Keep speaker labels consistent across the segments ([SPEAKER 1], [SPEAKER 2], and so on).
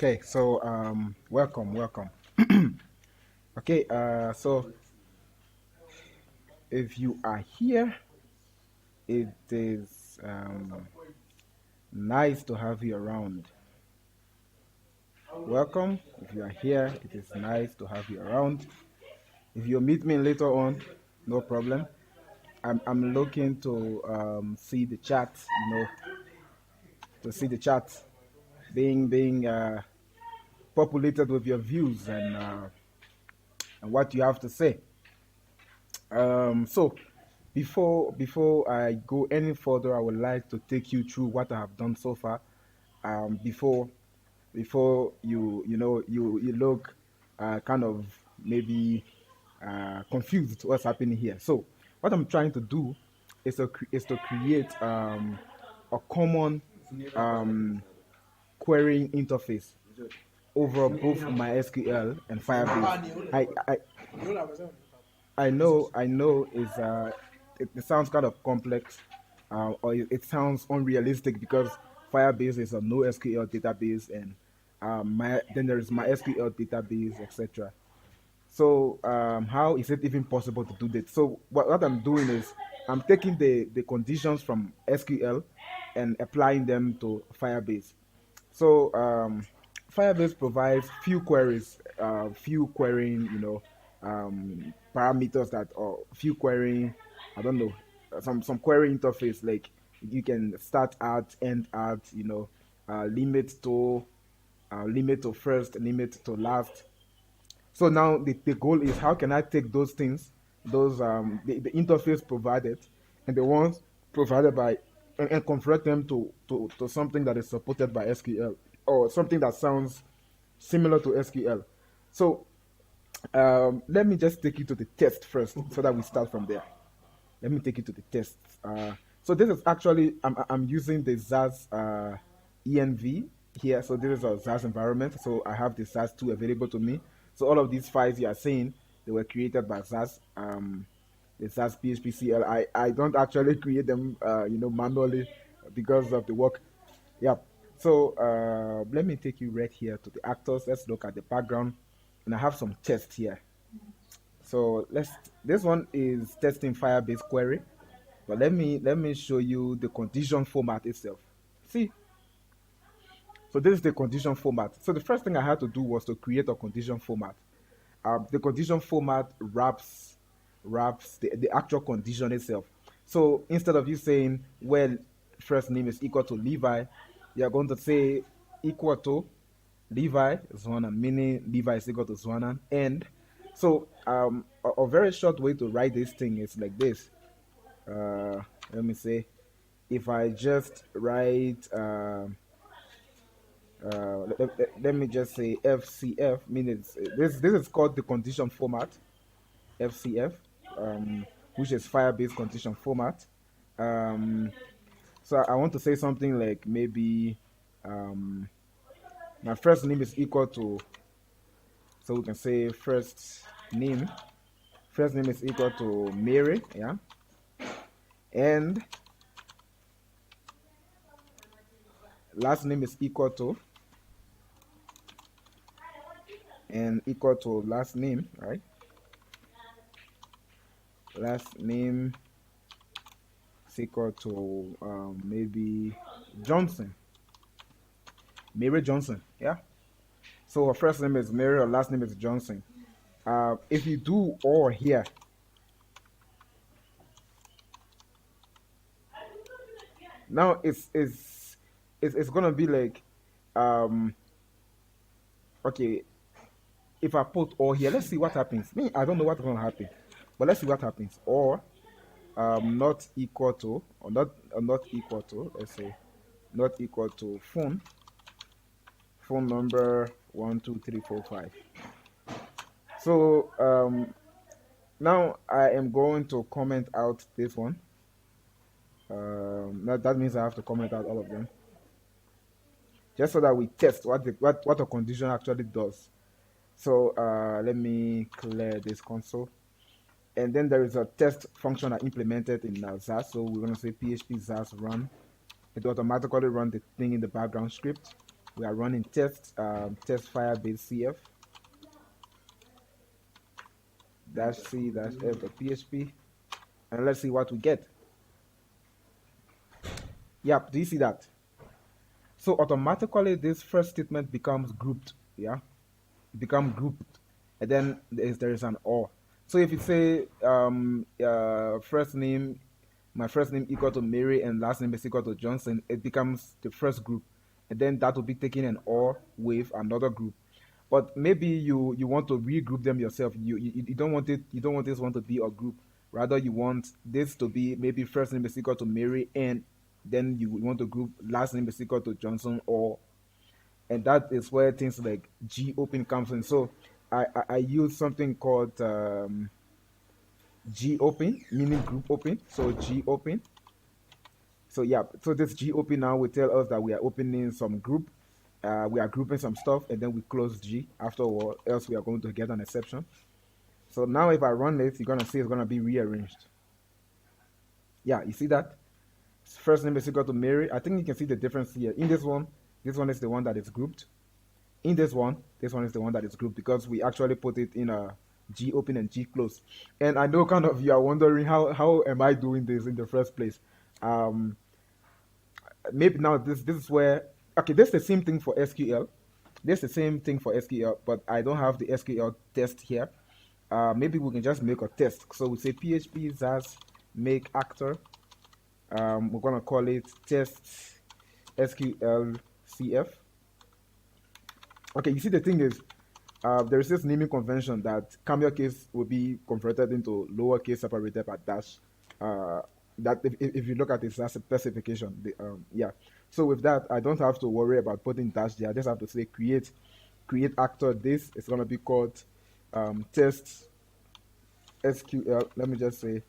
[SPEAKER 1] Okay, so welcome. Okay, so if you are here, it is nice to have you around. Welcome. If you are here, it is nice to have you around. If you meet me later on, no problem. I'm looking to see the chat, to see the chat being populated with your views and what you have to say. So before I go any further, I would like to take you through what I have done so far. Before you look kind of maybe confused what's happening here. So what I'm trying to do is to create a common querying interface over both MySQL and Firebase. I know it sounds kind of complex, or it sounds unrealistic because Firebase is a NoSQL database, and then there is MySQL database, etc. So how is it even possible to do that? So what I'm doing is I'm taking the conditions from SQL and applying them to Firebase. So Firebase provides few queries, few querying, parameters that or few querying, I don't know, some query interface like you can start at, end at, limit to first, limit to last. So now the goal is how can I take those things, those the interface provided, and the ones provided by and convert them to something that is supported by SQL or something that sounds similar to SQL. So let me just take you to the test first so that we start from there. Let me take you to the test. So this is actually I'm using the ZAS ENV here. So this is a ZAS environment. So I have the ZAS 2 available to me. So all of these files you are seeing, they were created by ZAS. The ZAS PHP CLI. I don't actually create them, manually because of the work. Yeah. So let me take you right here to the actors. Let's look at the background, and I have some tests here. So this one is testing Firebase query, but let me show you the condition format itself. See, so this is the condition format. So the first thing I had to do was to create a condition format. The condition format wraps the actual condition itself. So instead of you saying, well, first name is equal to Levi, you're going to say equal to Levi Zwanan, meaning Levi is equal to Zwanan. And so a very short way to write this thing is like this. Let me say, if I just write, let me just say FCF, meaning this is called the condition format, FCF, which is Firebase condition format. So I want to say something like maybe my first name is equal to, so we can say first name is equal to Mary, yeah, and last name is equal to, and equal to last name, right? Last name is equal to maybe Johnson, Mary Johnson, yeah. So her first name is Mary, or last name is Johnson. If you do or here, now it's gonna be like, okay, if I put or here, let's see what happens. Me, I don't know what's gonna happen, but let's see what happens. Or not equal to, or not equal to, let's say not equal to phone number 12345. So now I am going to comment out this one. That means I have to comment out all of them, just so that we test what a condition actually does. So let me clear this console. And then there is a test function I implemented in ZAS. So we're going to say PHP ZAS run. It automatically run the thing in the background script. We are running test Firebase CF -c -f.php, and let's see what we get. Yep, do you see that? So automatically this first statement becomes grouped. Yeah, become grouped, and then there is an or. So if you say first name, my first name equal to Mary and last name is equal to Johnson, it becomes the first group, and then that will be taking an or with another group. But maybe you want to regroup them yourself. You don't want it. You don't want this one to be a group. Rather, you want this to be maybe first name is equal to Mary, and then you want to group last name is equal to Johnson, or, and that is where things like gopen comes in. So I use something called gopen, meaning group open. So gopen. So yeah, so this gopen now will tell us that we are opening some group. We are grouping some stuff, and then we close G afterward, else we are going to get an exception. So now if I run it, you're gonna see it's gonna be rearranged. Yeah, you see that? First name is equal to Mary. I think you can see the difference here. In this one is the one that is grouped. In this one is the one that is grouped, because we actually put it in a G open and G close. And I know kind of you are wondering how am I doing this in the first place. Maybe now this is where, okay, this is the same thing for SQL. This is the same thing for SQL, but I don't have the SQL test here. Maybe we can just make a test. So we say PHP ZAS make actor. We're gonna call it test SQL CF. Okay, you see the thing is, there is this naming convention that camel case will be converted into lowercase separated by dash. That if you look at this as a specification, yeah. So with that, I don't have to worry about putting dash there. I just have to say create actor. This is gonna be called test SQL. Let me just say,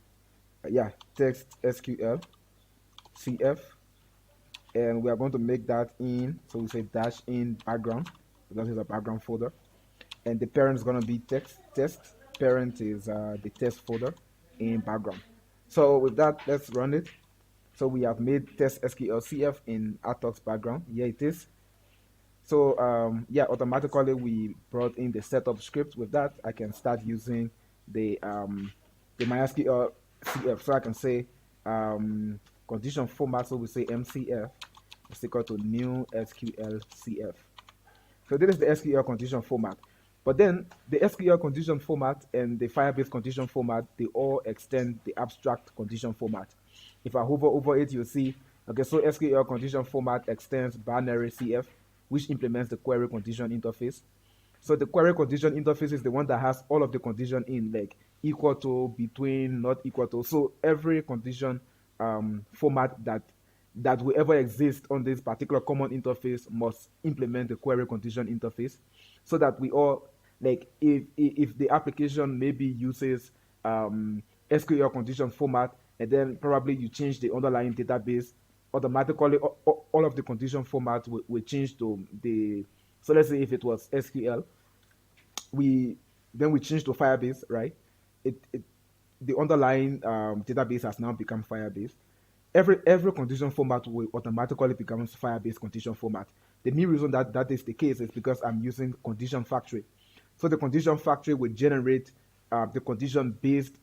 [SPEAKER 1] yeah, text SQL CF, and we are going to make that in. So we say dash in background, because it's a background folder, and the parent is going to be test. Parent is the test folder in background. So with that, let's run it. So we have made test SQL CF in Atox background. Here it is. So yeah, automatically we brought in the setup script. With that, I can start using the MySQL CF. So I can say condition format. So we say MCF is equal to new SQL CF. So this is the SQL condition format. But then the SQL condition format and the Firebase condition format, they all extend the abstract condition format. If I hover over it, you'll see, okay, so SQL condition format extends binary CF, which implements the query condition interface. So the query condition interface is the one that has all of the condition in, like equal to, between, not equal to. So every condition format that will ever exist on this particular common interface must implement the query condition interface, so that we all, like, if the application maybe uses SQL condition format, and then probably you change the underlying database, automatically all of the condition format will change to the, so let's say if it was SQL, we change to Firebase, right? The underlying database has now become Firebase. Every condition format will automatically become Firebase condition format. The main reason that is the case is because I'm using condition factory. So the condition factory will generate the condition based,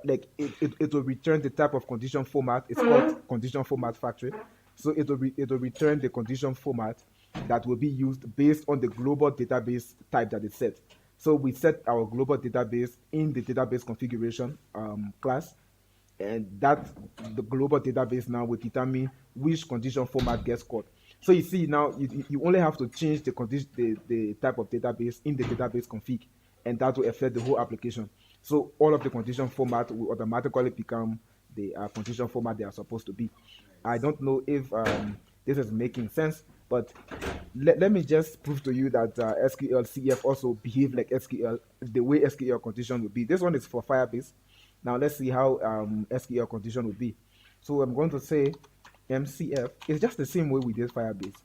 [SPEAKER 1] like it will return the type of condition format. It's called condition format factory. So it will return the condition format that will be used based on the global database type that is set. So we set our global database in the database configuration class, and that the global database now will determine which condition format gets called. So you see now you only have to change the condition, the type of database in the database config, and that will affect the whole application. So all of the condition format will automatically become the condition format they are supposed to be. I don't know if this is making sense, but let me just prove to you that SQL CF also behave like SQL, the way SQL condition would be. This one is for Firebase. Now let's see how SQL condition would be. So I'm going to say MCF. It's just the same way we did Firebase.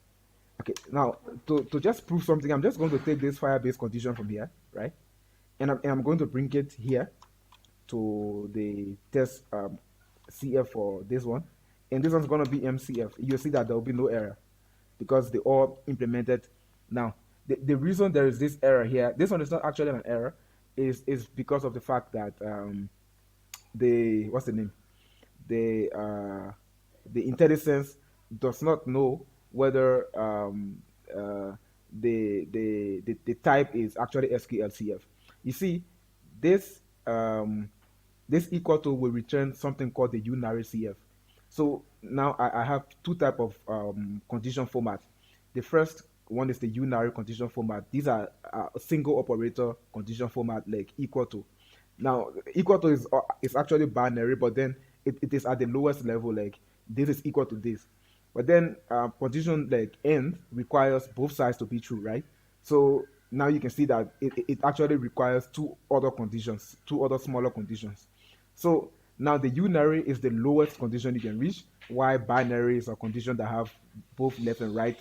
[SPEAKER 1] Okay, now to just prove something, I'm just going to take this Firebase condition from here, right? And I'm going to bring it here to the test CF for this one. And this one's going to be MCF. You'll see that there will be no error. because they all implemented. Now, the reason there is this error here, this one is not actually an error, is because of the fact that the what's the name? The the IntelliSense does not know whether the type is actually SQLCF. You see, this this equal to will return something called the Unary CF. So now I have two type of condition format. The first one is the Unary condition format. These are a single operator condition format like equal to. Now equal to is actually binary, but then it is at the lowest level. Like this is equal to this, but then condition like end requires both sides to be true, right? So now you can see that it actually requires two other conditions, two other smaller conditions. So now the unary is the lowest condition you can reach, while binary is a condition that have both left and right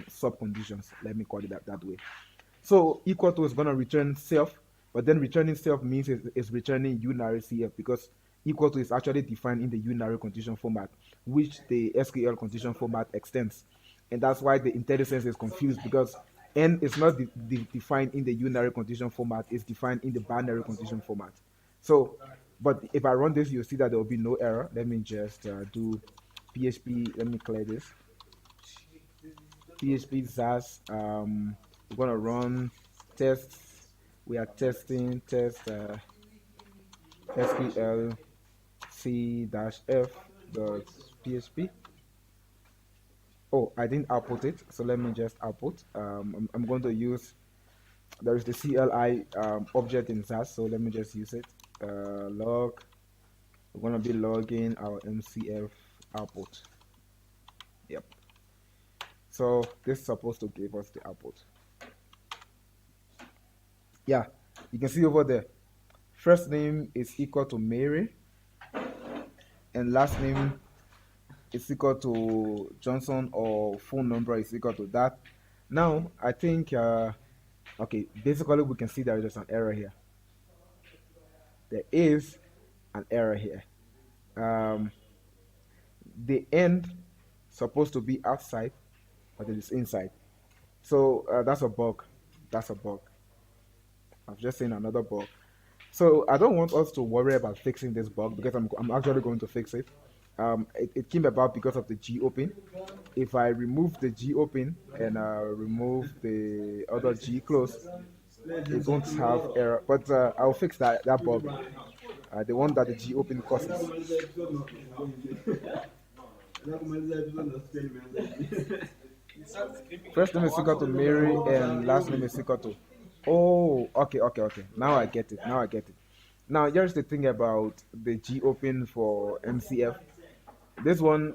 [SPEAKER 1] sub conditions. Let me call it that way. So equal to is going to return self, but then returning self means it's returning unary CF because equal to is actually defined in the unary condition format, which the SQL condition format extends. And that's why the IntelliSense is confused because n is not defined in the unary condition format, it's defined in the binary condition format. So, but if I run this, you'll see that there will be no error. Let me just do PHP, let me clear this. PHP ZAS, we're gonna run tests. We are testing test SQL c-f.php. Oh, I didn't output it, so let me just output. I'm going to use, there is the CLI object in ZAS, so let me just use it. Log, we're going to be logging our MCF output. Yep. So this is supposed to give us the output. Yeah, you can see over there, first name is equal to Mary, and last name is equal to Johnson, or phone number is equal to that. Now, I think, okay, basically we can see there is just an error here. There is an error here. The end supposed to be outside, but it is inside. So that's a bug. That's a bug. I've just seen another bug. So I don't want us to worry about fixing this bug because I'm actually going to fix it. It came about because of the G-open. If I remove the G-open and remove the other G-close, it won't have error. But I'll fix that bug, the one that the G-open causes. First name is equal to Mary and last name is equal to. Oh, okay. Now I get it. Now here's the thing about the G-open for MCF. This one,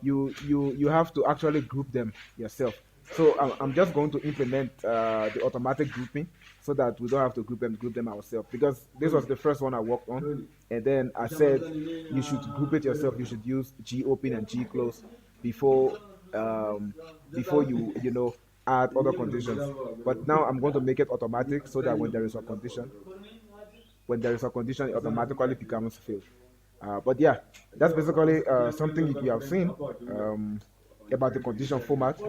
[SPEAKER 1] you have to actually group them yourself. So I'm just going to implement the automatic grouping so that we don't have to group them ourselves, because this was the first one I worked on, and then I said you should group it yourself. You should use G-open and G-close before before you know, add other conditions. But now I'm going to make it automatic so that when there is a condition, it automatically becomes filled. But yeah, that's basically something you have seen about the condition format.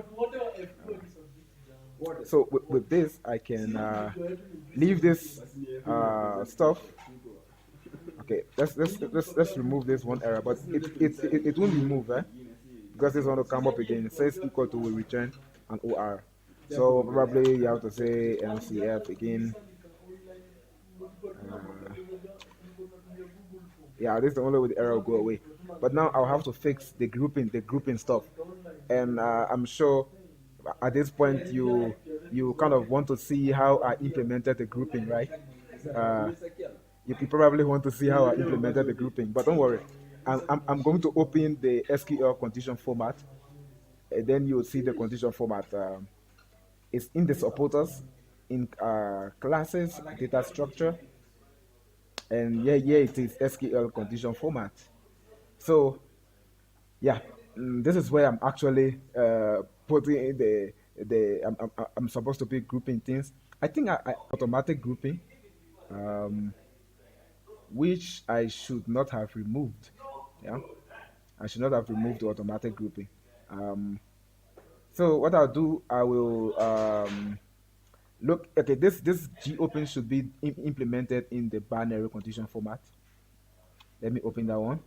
[SPEAKER 1] So with this, I can leave this stuff. Okay, let's remove this one error, but it won't remove, because this one will come up again. It says equal to will return an OR. So probably you have to say MCF again. Yeah, this is the only way the error will go away. But now I'll have to fix the grouping stuff, and I'm sure at this point you kind of want to see how I implemented the grouping, right? You probably want to see how I implemented the grouping, but don't worry. I'm going to open the SQL condition format, and then you'll see the condition format. It's in the supporters, in classes, data structure, and yeah, it is SQL condition format. So yeah, this is where I'm actually putting in I'm supposed to be grouping things. I think I automatic grouping, which I should not have removed. Yeah, I should not have removed the automatic grouping. So what I'll do, I will look. Okay, this gopen should be implemented in the binary condition format. Let me open that one.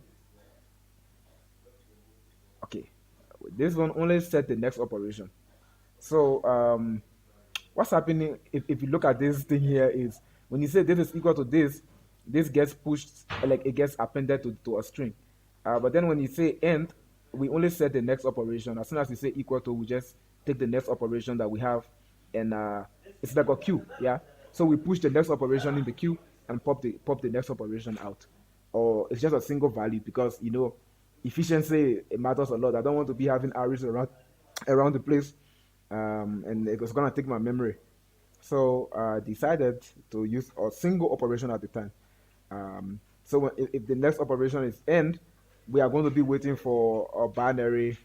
[SPEAKER 1] Okay, this one only set the next operation. So what's happening if you look at this thing here is when you say this is equal to this gets pushed, like it gets appended to a string. But then when you say end, we only set the next operation. As soon as we say equal to, we just take the next operation that we have, and it's like a queue, yeah. So we push the next operation in the queue and pop the next operation out, or it's just a single value because efficiency, it matters a lot. I don't want to be having arrays around the place, and it was gonna take my memory. So I decided to use a single operation at a time. So if the next operation is end, we are going to be waiting for a binary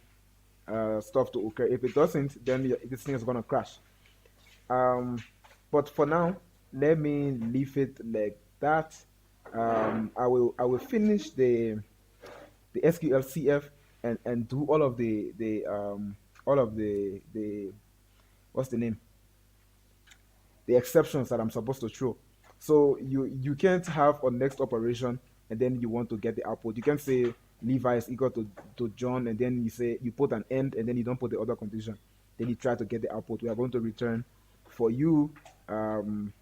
[SPEAKER 1] stuff to occur. If it doesn't, then this thing is going to crash. But for now, let me leave it like that. I will finish the SQL CF and do all of the what's the name, the exceptions that I'm supposed to throw. So you can't have a next operation and then you want to get the output. You can't say Levi is equal to John and then you put an end and then you don't put the other condition. Then you try to get the output. We are going to return for you an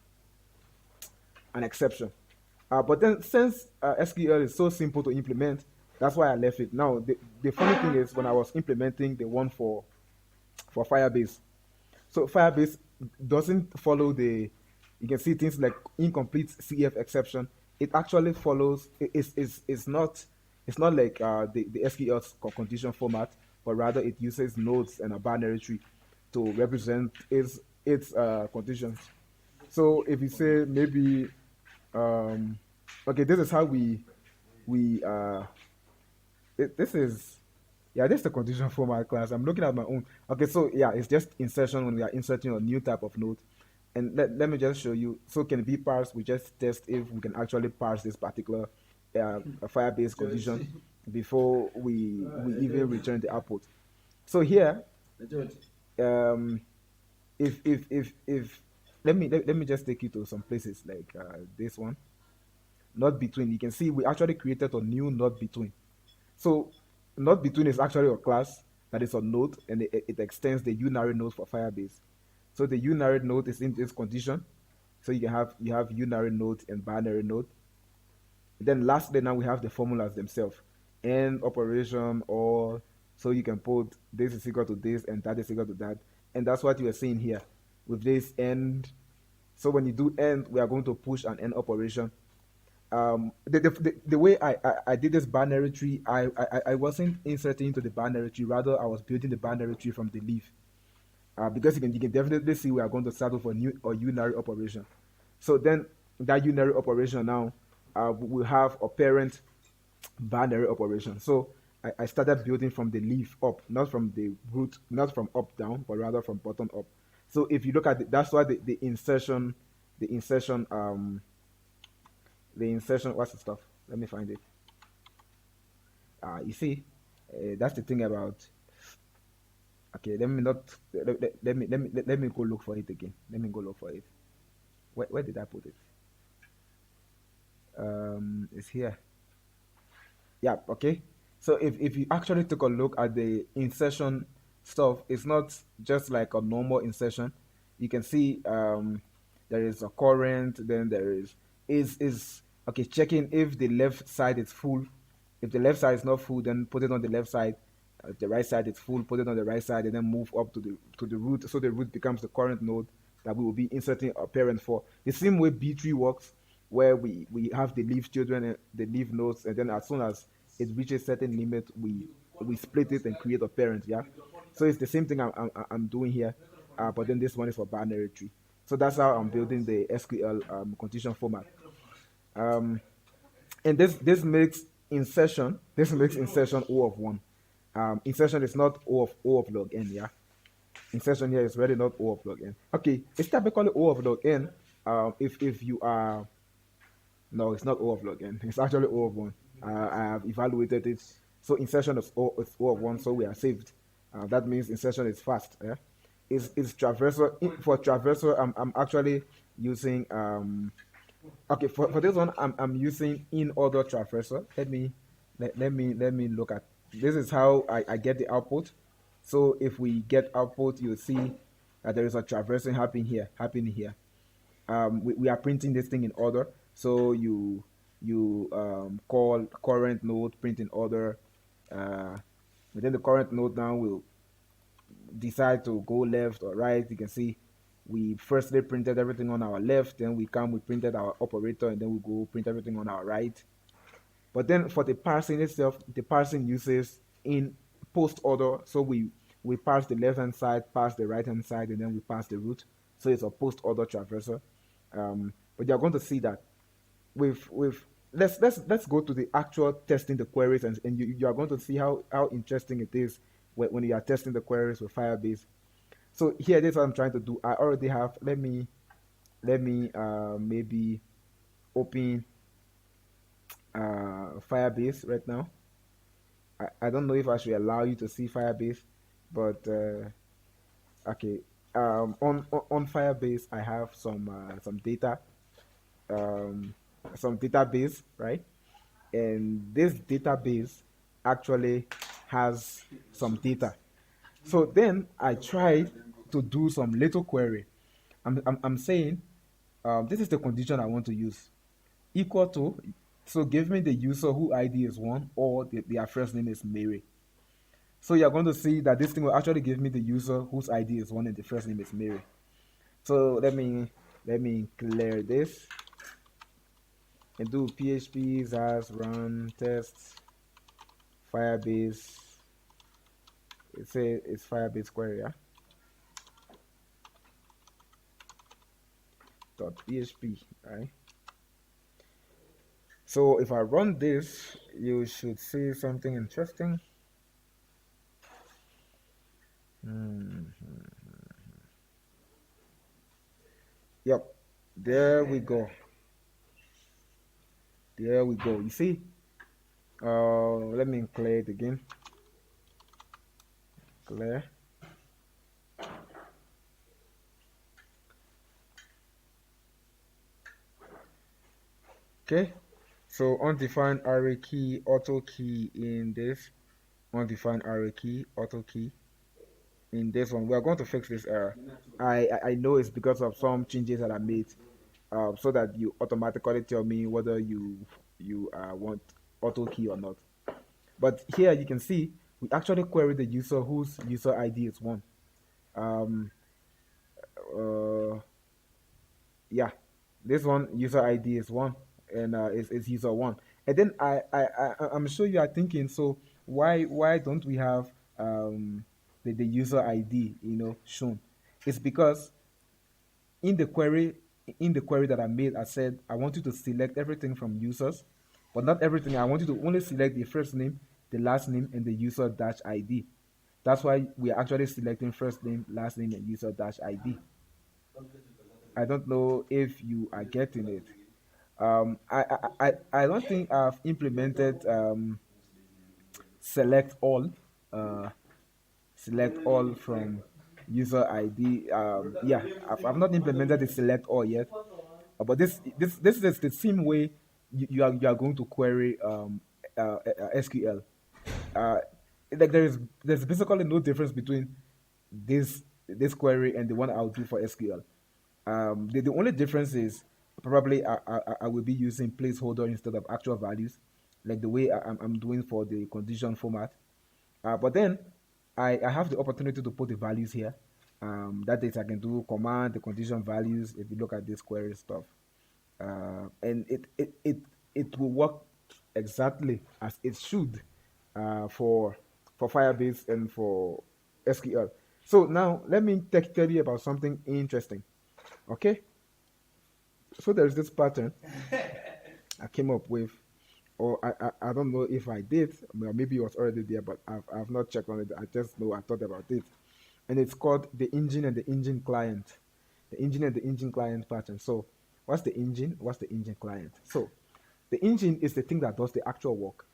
[SPEAKER 1] exception. But then since SQL is so simple to implement, that's why I left it. Now the funny thing is when I was implementing the one for Firebase, so Firebase doesn't follow you can see things like incomplete CF exception. It actually follows. It's not like the SQL condition format, but rather it uses nodes and a binary tree to represent its conditions. So if you say maybe, okay, this is how we this is, yeah, this is the condition for my class. I'm looking at my own. Okay, so yeah, it's just insertion when we are inserting a new type of node. And let me just show you. So can it be parsed? We just test if we can actually parse this particular Firebase condition before we even return the output. So here, um, if let me just take you to some places like this one, not between. You can see we actually created a new not between. So not between is actually a class that is a node, and it extends the Unary node for Firebase. So the Unary node is in this condition. So you have Unary node and binary node. Then lastly, now we have the formulas themselves, and operation, or so you can put this is equal to this and that is equal to that, and that's what you are seeing here with this end. So when you do end, we are going to push an end operation. The way I did this binary tree, I wasn't inserting into the binary tree. Rather, I was building the binary tree from the leaf. Because you can definitely see we are going to settle for new or unary operation. So then that unary operation now will have a parent binary operation. So I started building from the leaf up, not from the root, not from up down, but rather from bottom up. So if you look at that's why the insertion, the insertion, what's the stuff? Let me find it. You see, that's the thing about. Okay, let me not let me go look for it again. Let me go look for it. Where did I put it? It's here. Yeah, okay. So if you actually take a look at the insertion stuff, it's not just like a normal insertion. You can see there is a current, then there is okay, checking if the left side is full. If the left side is not full, then put it on the left side. The right side is full, put it on the right side, and then move up to the root. So the root becomes the current node that we will be inserting a parent for. The same way B tree works, where we have the leaf children and the leaf nodes, and then as soon as it reaches certain limit, we split it and create a parent. Yeah. So it's the same thing I'm doing here, but then this one is for binary tree. So that's how I'm building the SQL condition format. Um, and this makes insertion O of 1. Insertion is not O of log n, yeah. Insertion here is really not O of log n. Okay, it's typically O of log n. If you are, no, it's not O of log n. It's actually O of 1. I have evaluated it. So insertion is O of 1, so we are saved. That means insertion is fast. Yeah? Is traversal for traversal? I'm actually using okay, for this one, I'm using in order traversal. Let me look at this. Is how I get the output. So if we get output, you'll see that there is a traversing happening here. We are printing this thing in order. So you call current node print in order. Within the current node now will decide to go left or right. You can see we firstly printed everything on our left, then we printed our operator, and then we go print everything on our right. But then for the parsing itself, the parsing uses in post order. So we parse the left hand side, parse the right hand side, and then we parse the root. So it's a post order traversal. But you're going to see that with let's go to the actual testing the queries, and you are going to see how interesting it is when you are testing the queries with Firebase. So here, this is what I'm trying to do. I already have. Let me maybe open Firebase right now. I don't know if I should allow you to see Firebase, but okay. On Firebase, I have some data, some database, right? And this database actually has some data. So then I tried to do some little query. I'm saying this is the condition I want to use. Equal to, so give me the user who ID is 1 or their first name is Mary. So you're going to see that this thing will actually give me the user whose ID is 1 and the first name is Mary. So let me clear this and do PHP ZAS run test Firebase. It's Firebase Query, yeah? .php, right? So if I run this, you should see something interesting. Yep, there we go. There we go. You see? Let me clear it again. Clear. Okay. So undefined array key, auto key in this. Undefined array key, auto key in this one. We are going to fix this error. I know it's because of some changes that I made, so that you automatically tell me whether you want auto key or not. But here you can see we actually query the user whose user ID is 1. Yeah, this one user ID is 1, and is user 1. And then I'm sure you are thinking, so why don't we have the user ID shown? It's because in the query that I made, I said I want you to select everything from users, but not everything. I want you to only select the first name, the last name, and the user dash ID. That's why we are actually selecting first name, last name, and user dash ID. I don't know if you are getting it. I don't think I've implemented select all. Uh, Select all from user ID. Yeah, I've not implemented the select all yet. But this is the same way you are going to query SQL. Uh, like there's basically no difference between this query and the one I'll do for SQL. The only difference is probably I will be using placeholder instead of actual values, like the way I'm doing for the condition format. But then I have the opportunity to put the values here. That is, I can do command the condition values if you look at this query stuff. And it will work exactly as it should for Firebase and for SQL. So now let me tell you about something interesting. Okay, so there's this pattern I came up with, or I don't know if I did, well, maybe it was already there, but I've not checked on it. I just know I thought about it, and it's called the engine and the engine client. The engine and the engine client pattern. So what's the engine? What's the engine client? So the engine is the thing that does the actual work.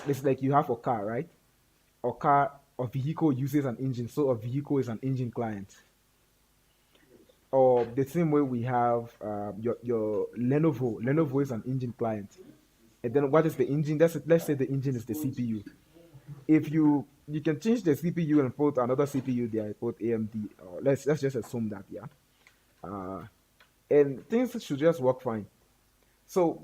[SPEAKER 1] It's like you have a car, right? A car a vehicle uses an engine, so a vehicle is an engine client. Or the same way we have your Lenovo. Lenovo is an engine client. And then what is the engine? Let's say the engine is the CPU. If you can change the CPU and put another CPU there, put AMD. Or let's just assume that, yeah. And things should just work fine. So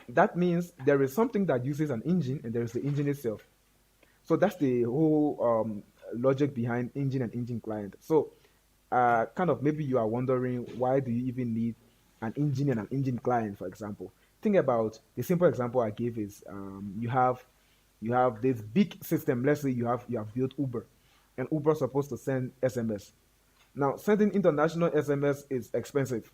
[SPEAKER 1] that means there is something that uses an engine, and there is the engine itself. So that's the whole logic behind engine and engine client. So kind of maybe you are wondering, why do you even need an engine and an engine client, for example? Think about the simple example I gave is you have this big system. Let's say you have built Uber, and Uber is supposed to send SMS. Now, sending international SMS is expensive.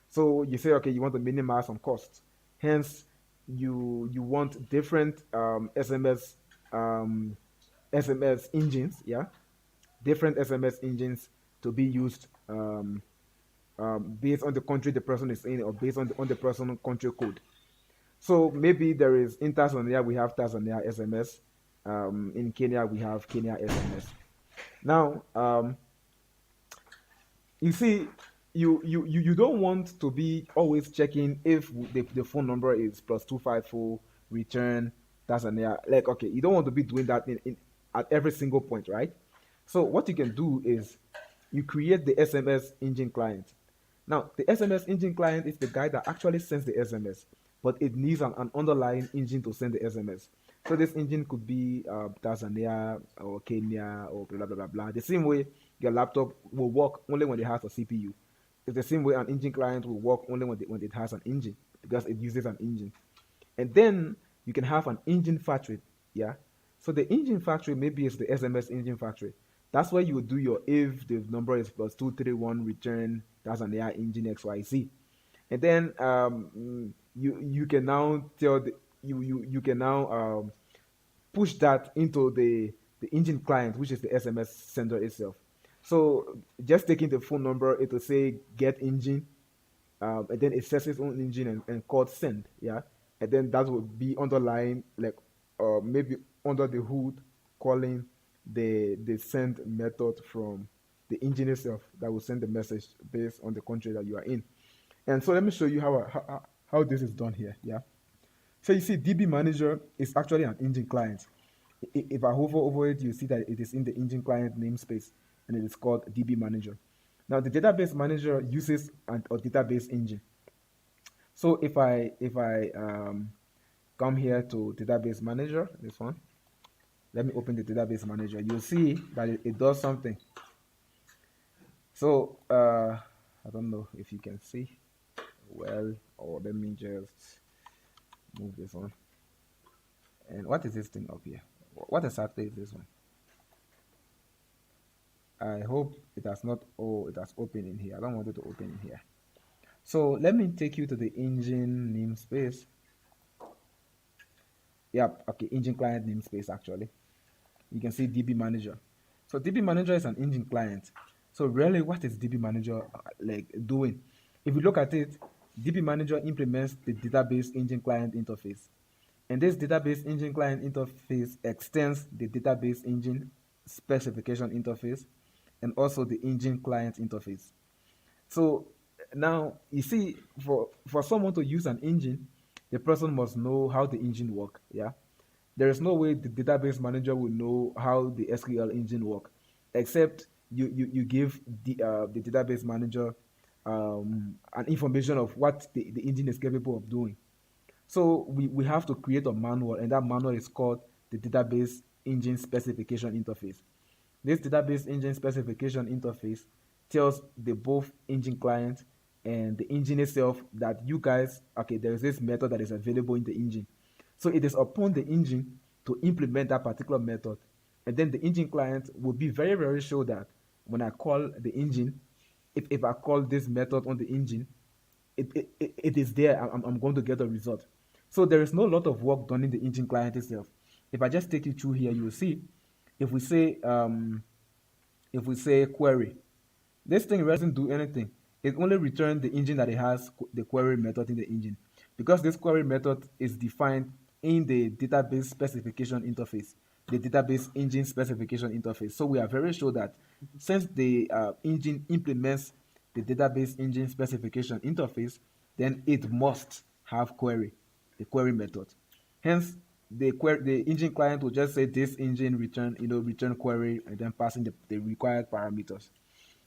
[SPEAKER 1] So you say, okay, you want to minimize some costs. Hence, you want different SMS engines, yeah, different SMS engines to be used based on the country the person is in, or based on the personal country code. So maybe there is in Tanzania we have Tanzania SMS. In Kenya we have Kenya SMS. Now, you see, you don't want to be always checking if the phone number is +254 return Tanzania. Like, okay, you don't want to be doing that at every single point, right? So what you can do is you create the SMS engine client. Now, the SMS engine client is the guy that actually sends the SMS, but it needs an underlying engine to send the SMS. So this engine could be Tanzania or Kenya or blah, blah, blah, blah. The same way your laptop will work only when it has a CPU. It's the same way an engine client will work only when it has an engine, because it uses an engine. And then you can have an engine factory, yeah? So the engine factory maybe is the SMS engine factory. That's where you would do your if the number is +231 return Tanzania engine XYZ. And then you can now tell you can now push that into the engine client, which is the SMS sender itself. So just taking the phone number, it will say get engine, and then it sets its own engine and called send, yeah. And then that would be underlying, like maybe under the hood, calling the send method from the engine itself that will send the message based on the country that you are in. And so let me show you how this is done here, yeah. So you see, DB Manager is actually an engine client. If I hover over it, you see that it is in the engine client namespace, and it is called DB Manager. Now, the database manager uses a database engine. So if I come here to database manager, this one, let me open the database manager. You'll see that it does something. So I don't know if you can see well, or let me just move this one. And what is this thing up here? What exactly is this one? I hope it has not, oh, it has opened in here. I don't want it to open in here. So let me take you to the engine namespace. Yep, okay, engine client namespace actually. You can see DB Manager. So DB Manager is an engine client. So really, what is DB Manager like doing? If you look at it, DB Manager implements the database engine client interface. And this database engine client interface extends the database engine specification interface and also the engine client interface. So now you see, for someone to use an engine, the person must know how the engine works. Yeah, there is no way the database manager will know how the SQL engine works, except you give the database manager an information of what the engine is capable of doing. So we have to create a manual, and that manual is called the database engine specification interface. This database engine specification interface tells the both engine client and the engine itself that you guys, okay, there is this method that is available in the engine. So it is upon the engine to implement that particular method. And then the engine client will be very, very sure that when I call the engine, if I call this method on the engine, it is there. I'm going to get a result. So there is no lot of work done in the engine client itself. If I just take you through here, you will see, if we say query, this thing doesn't do anything. It only returns the engine that it has the query method in the engine, because this query method is defined in the database specification interface. the database engine specification interface. So we are very sure that since the engine implements the database engine specification interface, then it must have query, the query method. Hence, the engine client will just say this engine return, return query, and then passing the required parameters.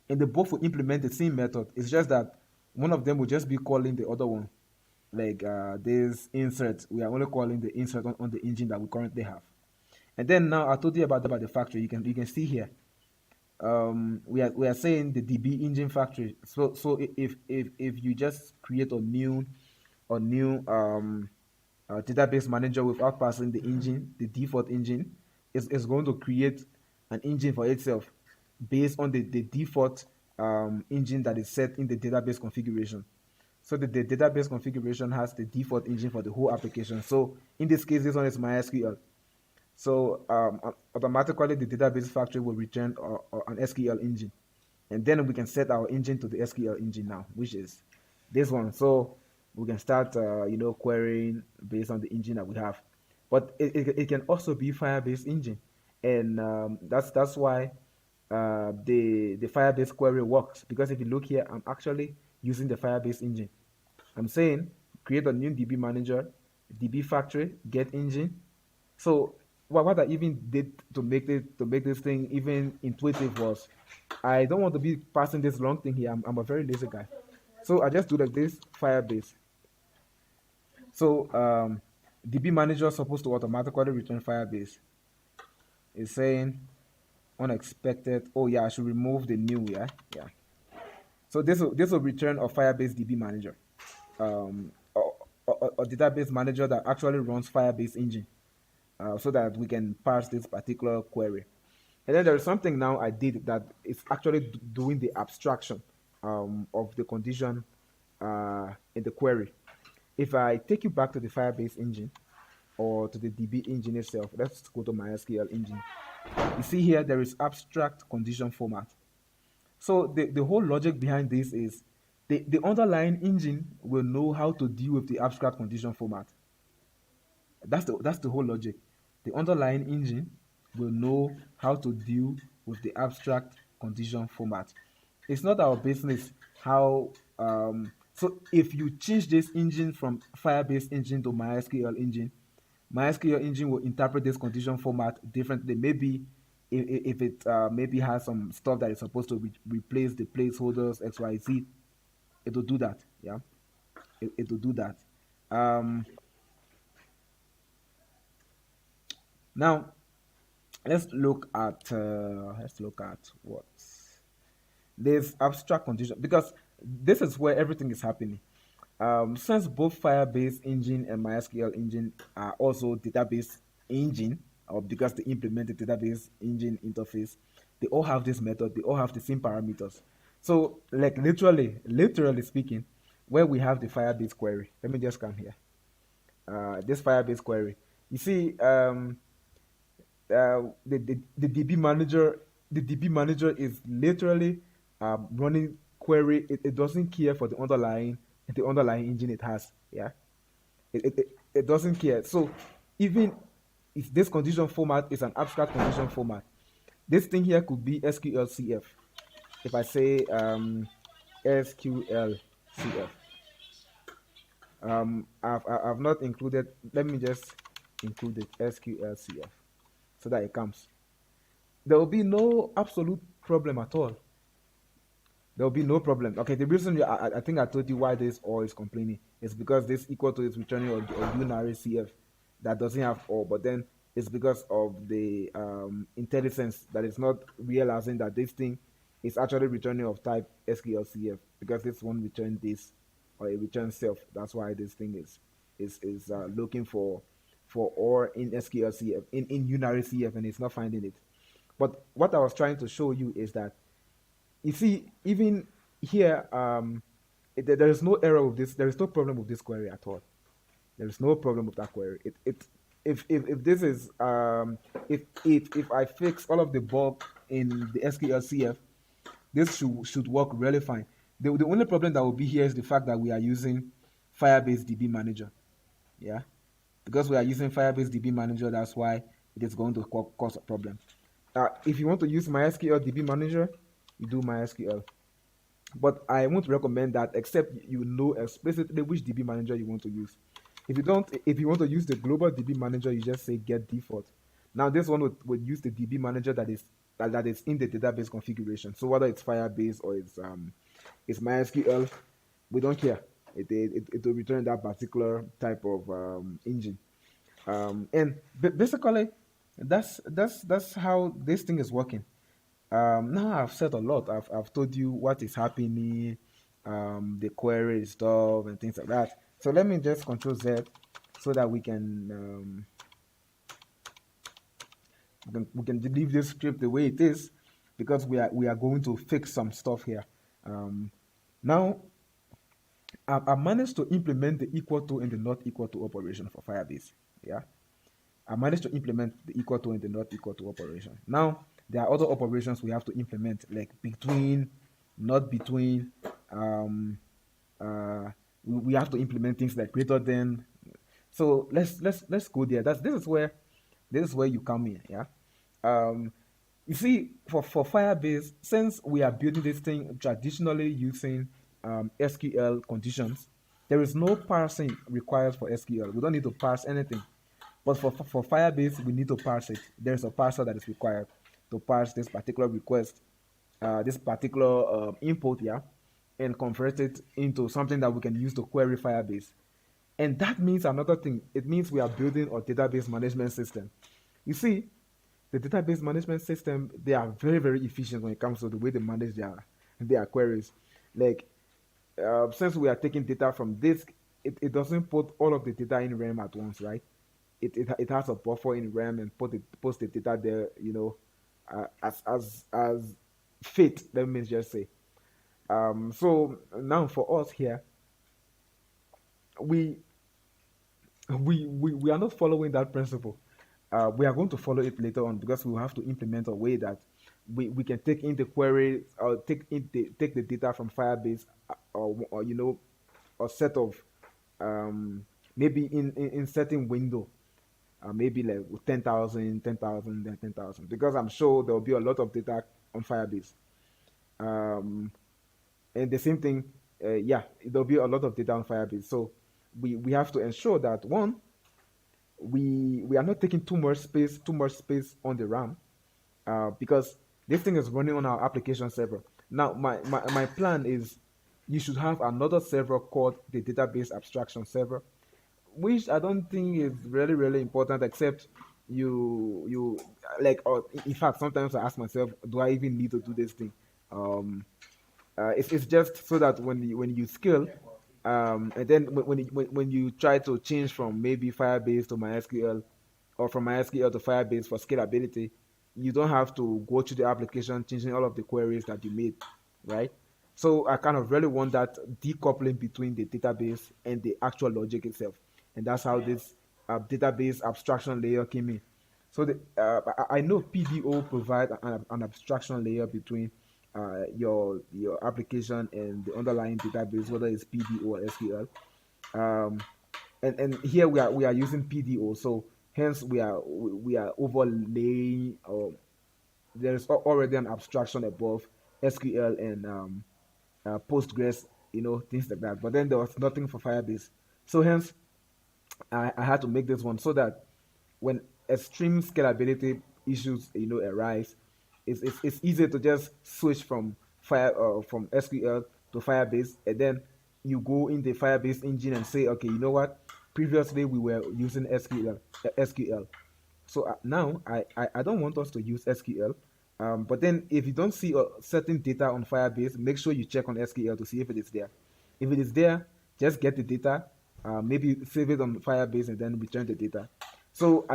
[SPEAKER 1] And they both will implement the same method. It's just that one of them will just be calling the other one. Like this insert, we are only calling the insert on the engine that we currently have. And then now I told you about the factory. You can see here. We are saying the DB engine factory. So if you just create a new database manager without passing the engine, the default engine is going to create an engine for itself based on the default engine that is set in the database configuration. So the database configuration has the default engine for the whole application. So in this case, this one is MySQL. So automatically the database factory will return an SQL engine. And then we can set our engine to the SQL engine now, which is this one. So we can start, querying based on the engine that we have. But it can also be Firebase engine. And that's why the Firebase query works. Because if you look here, I'm actually using the Firebase engine. I'm saying create a new DB manager, DB factory, get engine. So what I even did to make this thing even intuitive was, I don't want to be passing this long thing here. I'm a very lazy guy. So I just do like this, Firebase. So DB manager is supposed to automatically return Firebase. It's saying unexpected. Oh yeah, I should remove the new, yeah. So this will return a Firebase DB manager, a database manager that actually runs Firebase engine, so that we can parse this particular query. And then there is something now I did that is actually doing the abstraction of the condition in the query. If I take you back to the Firebase engine or to the DB engine itself, let's go to MySQL engine. You see here there is abstract condition format. So the whole logic behind this is the underlying engine will know how to deal with the abstract condition format. That's the whole logic. The underlying engine will know how to deal with the abstract condition format. It's not our business how. So if you change this engine from Firebase engine to MySQL engine will interpret this condition format differently. Maybe if it maybe has some stuff that is supposed to replace the placeholders XYZ, it will do that. Yeah, it will do that. Now let's look at what this abstract condition, because this is where everything is happening. Since both Firebase engine and MySQL engine are also database engine, or because they implement the database engine interface, they all have this method, they all have the same parameters. So like literally speaking, where we have the Firebase query, let me just come here. This Firebase query, you see, the DB manager is literally running query. It doesn't care for the underlying engine it has. Yeah, it doesn't care. So even if this condition format is an abstract condition format, this thing here could be SQLCF. If I say SQLCF, I've not included. Let me just include it, SQLCF, so that it comes. There will be no absolute problem at all. There will be no problem. Okay, the reason I think I told you why this all is complaining is because this equal to is returning a Unary CF that doesn't have all, but then it's because of the IntelliSense that is not realizing that this thing is actually returning of type SQLCF, because this one return this, or it returns self. That's why this thing is looking for or in SQLCF in Unary CF, and it's not finding it. But what I was trying to show you is that, you see, even here, there is no error with this. There is no problem with this query at all. There is no problem with that query. If this is if I fix all of the bug in the SQLCF, this should work really fine. The only problem that will be here is the fact that we are using Firebase DB Manager. Yeah, because we are using Firebase DB Manager, that's why it is going to cause a problem. If you want to use MySQL DB Manager, you do MySQL. But I won't recommend that except you know explicitly which DB manager you want to use. If you don't, if you want to use the global DB manager, you just say get default. Now this one would use the DB manager that is in the database configuration. So whether it's Firebase or it's MySQL, we don't care. It will return that particular type of engine. And basically, that's how this thing is working. Now I've said a lot. I've told you what is happening, the query stuff and things like that. So let me just Control Z so that we can leave this script the way it is, because we are going to fix some stuff here. Now I managed to implement the equal to and the not equal to operation for Firebase. Yeah, I managed to implement the equal to and the not equal to operation. Now there are other operations we have to implement, like between, not between. We have to implement things like greater than. So let's go there. This is where you come in. Yeah. You see, for Firebase, since we are building this thing traditionally using SQL conditions, there is no parsing required for SQL. We don't need to parse anything. But for Firebase, we need to parse it. There's a parser that is required to parse this particular request, this particular input here, and convert it into something that we can use to query Firebase. And that means another thing. It means we are building a database management system. You see, the database management system, they are very, very efficient when it comes to the way they manage their queries. Like, since we are taking data from disk, it doesn't put all of the data in RAM at once, right? It has a buffer in RAM and post the data there, as fit. Let me just say. So now for us here, we are not following that principle. We are going to follow it later on, because we will have to implement a way that we can take in the query or take the data from Firebase, or a set of maybe in certain window, maybe like 10,000, 10,000, then 10,000, because I'm sure there will be a lot of data on Firebase. And the same thing, there'll be a lot of data on Firebase. So we have to ensure that, one, we are not taking too much space on the RAM, because this thing is running on our application server. Now my plan is you should have another server called the database abstraction server, which I don't think is really, really important, except you like, or in fact sometimes I ask myself, do I even need to do this thing? It's just so that when you scale, and then when you try to change from maybe Firebase to MySQL, or from MySQL to Firebase for scalability, you don't have to go to the application changing all of the queries that you made, right? So I kind of really want that decoupling between the database and the actual logic itself, and that's how this database abstraction layer came in. So I know PDO provide an abstraction layer between your application and the underlying database, whether it's PDO or SQL. And here we are using PDO, so hence we are overlaying, or there's already an abstraction above SQL and Postgres, things like that. But then there was nothing for Firebase, so hence I had to make this one, so that when extreme scalability issues arise, it's easier to just switch from from SQL to Firebase, and then you go in the Firebase engine and say, okay, you know what? Previously we were using SQL. So now I don't want us to use SQL. But then if you don't see certain data on Firebase, make sure you check on SQL to see if it is there. If it is there, just get the data, maybe save it on Firebase and then return the data. So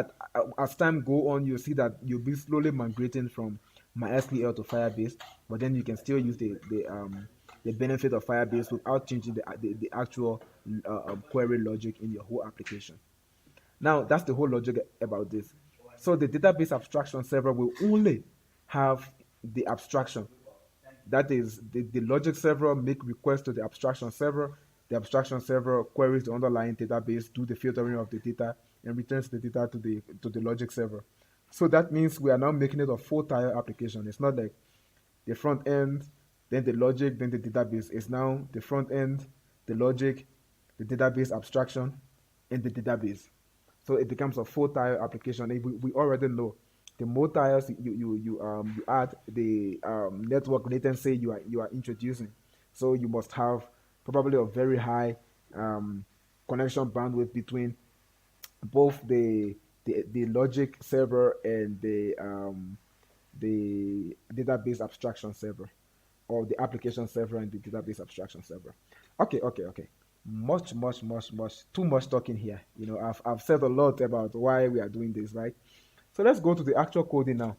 [SPEAKER 1] as time go on, you'll see that you'll be slowly migrating from MySQL to Firebase, but then you can still use the benefit of Firebase without changing the actual query logic in your whole application. Now that's the whole logic about this. So the database abstraction server will only have the abstraction. That is, the logic server make requests to the abstraction server. The abstraction server queries the underlying database, do the filtering of the data, and returns the data to the logic server. So that means we are now making it a full-tire application. It's not like the front end, then the logic, then the database. It's now the front end, the logic, the database abstraction, and the database. So it becomes a full-tire application. We already know the more tires you add, the network latency you are introducing. So you must have probably a very high connection bandwidth between both the logic server and the database abstraction server, or the application server and the database abstraction server. Okay. Much too much talking here. I've said a lot about why we are doing this, right? So let's go to the actual coding now.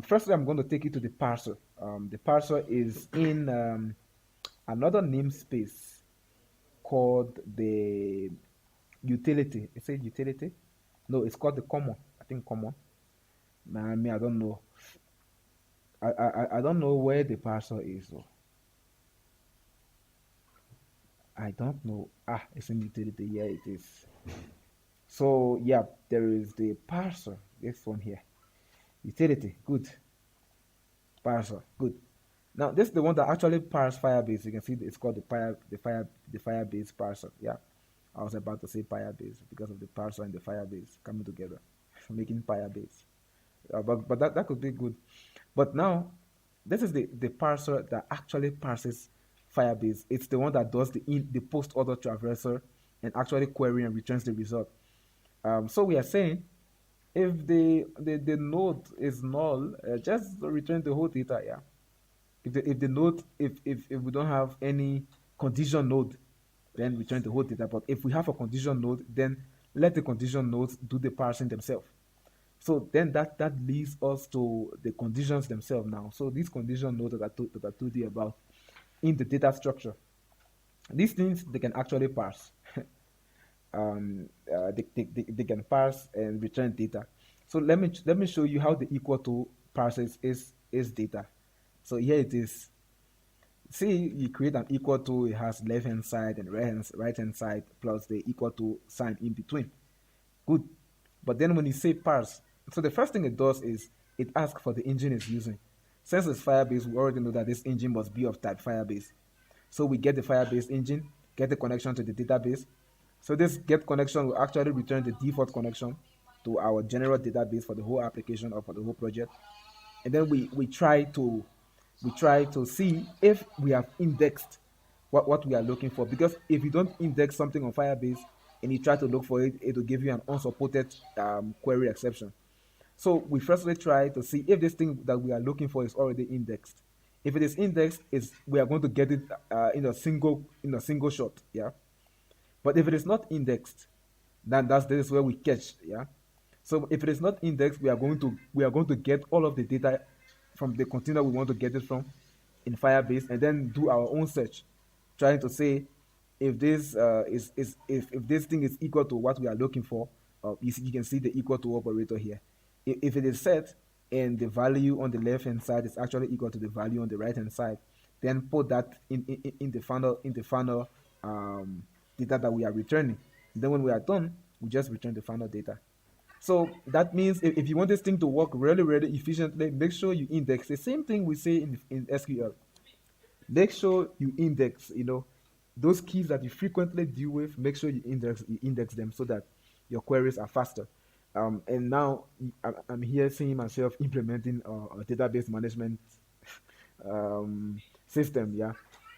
[SPEAKER 1] Firstly, I'm going to take you to the parser. The parser is in another namespace called the utility. Is it utility? No, it's called the common. I think common. Nah, me, I don't know. I don't know where the parser is. So I don't know. Ah, it's in utility. Yeah, it is. So yeah, there is the parser. This one here. Utility. Good. Parser. Good. Now this is the one that actually parse Firebase. You can see it's called the Firebase parser. Yeah. I was about to say Firebase because of the parser and the Firebase coming together, making Firebase. But that could be good. But now, this is the parser that actually parses Firebase. It's the one that does the post order traverser and actually query and returns the result. So we are saying if the node is null, just return the whole data. Yeah. If we don't have any condition node, then return the whole data. But if we have a condition node, then let the condition nodes do the parsing themselves. So then that leads us to the conditions themselves now. So these condition nodes that I told you about in the data structure, these things they can actually parse. They can parse and return data. So let me show you how the equal to parses is data. So here it is. See, you create an equal to, it has left hand side and right hand side plus the equal to sign in between. Good. But then when you say parse, so the first thing it does is it asks for the engine it's using. Since it's Firebase, we already know that this engine must be of type Firebase. So we get the Firebase engine, get the connection to the database. So this get connection will actually return the default connection to our general database for the whole application or for the whole project. And then we try to see if we have indexed what we are looking for. Because if you don't index something on Firebase and you try to look for it, it will give you an unsupported query exception. So we firstly try to see if this thing that we are looking for is already indexed. If it is indexed, we are going to get it in a single shot. Yeah. But if it is not indexed, then this is where we catch. Yeah. So if it is not indexed, we are going to get all of the data from the container we want to get it from in Firebase, and then do our own search, trying to say if this if this thing is equal to what we are looking for. You can see the equal to operator here. If it is set and the value on the left hand side is actually equal to the value on the right hand side, then put that in the final data that we are returning. And then when we are done, we just return the final data. So that means if you want this thing to work really, really efficiently, make sure you index. The same thing we say in SQL. Make sure you index, those keys that you frequently deal with, make sure you index them so that your queries are faster. And now I'm here seeing myself implementing a database management system, yeah.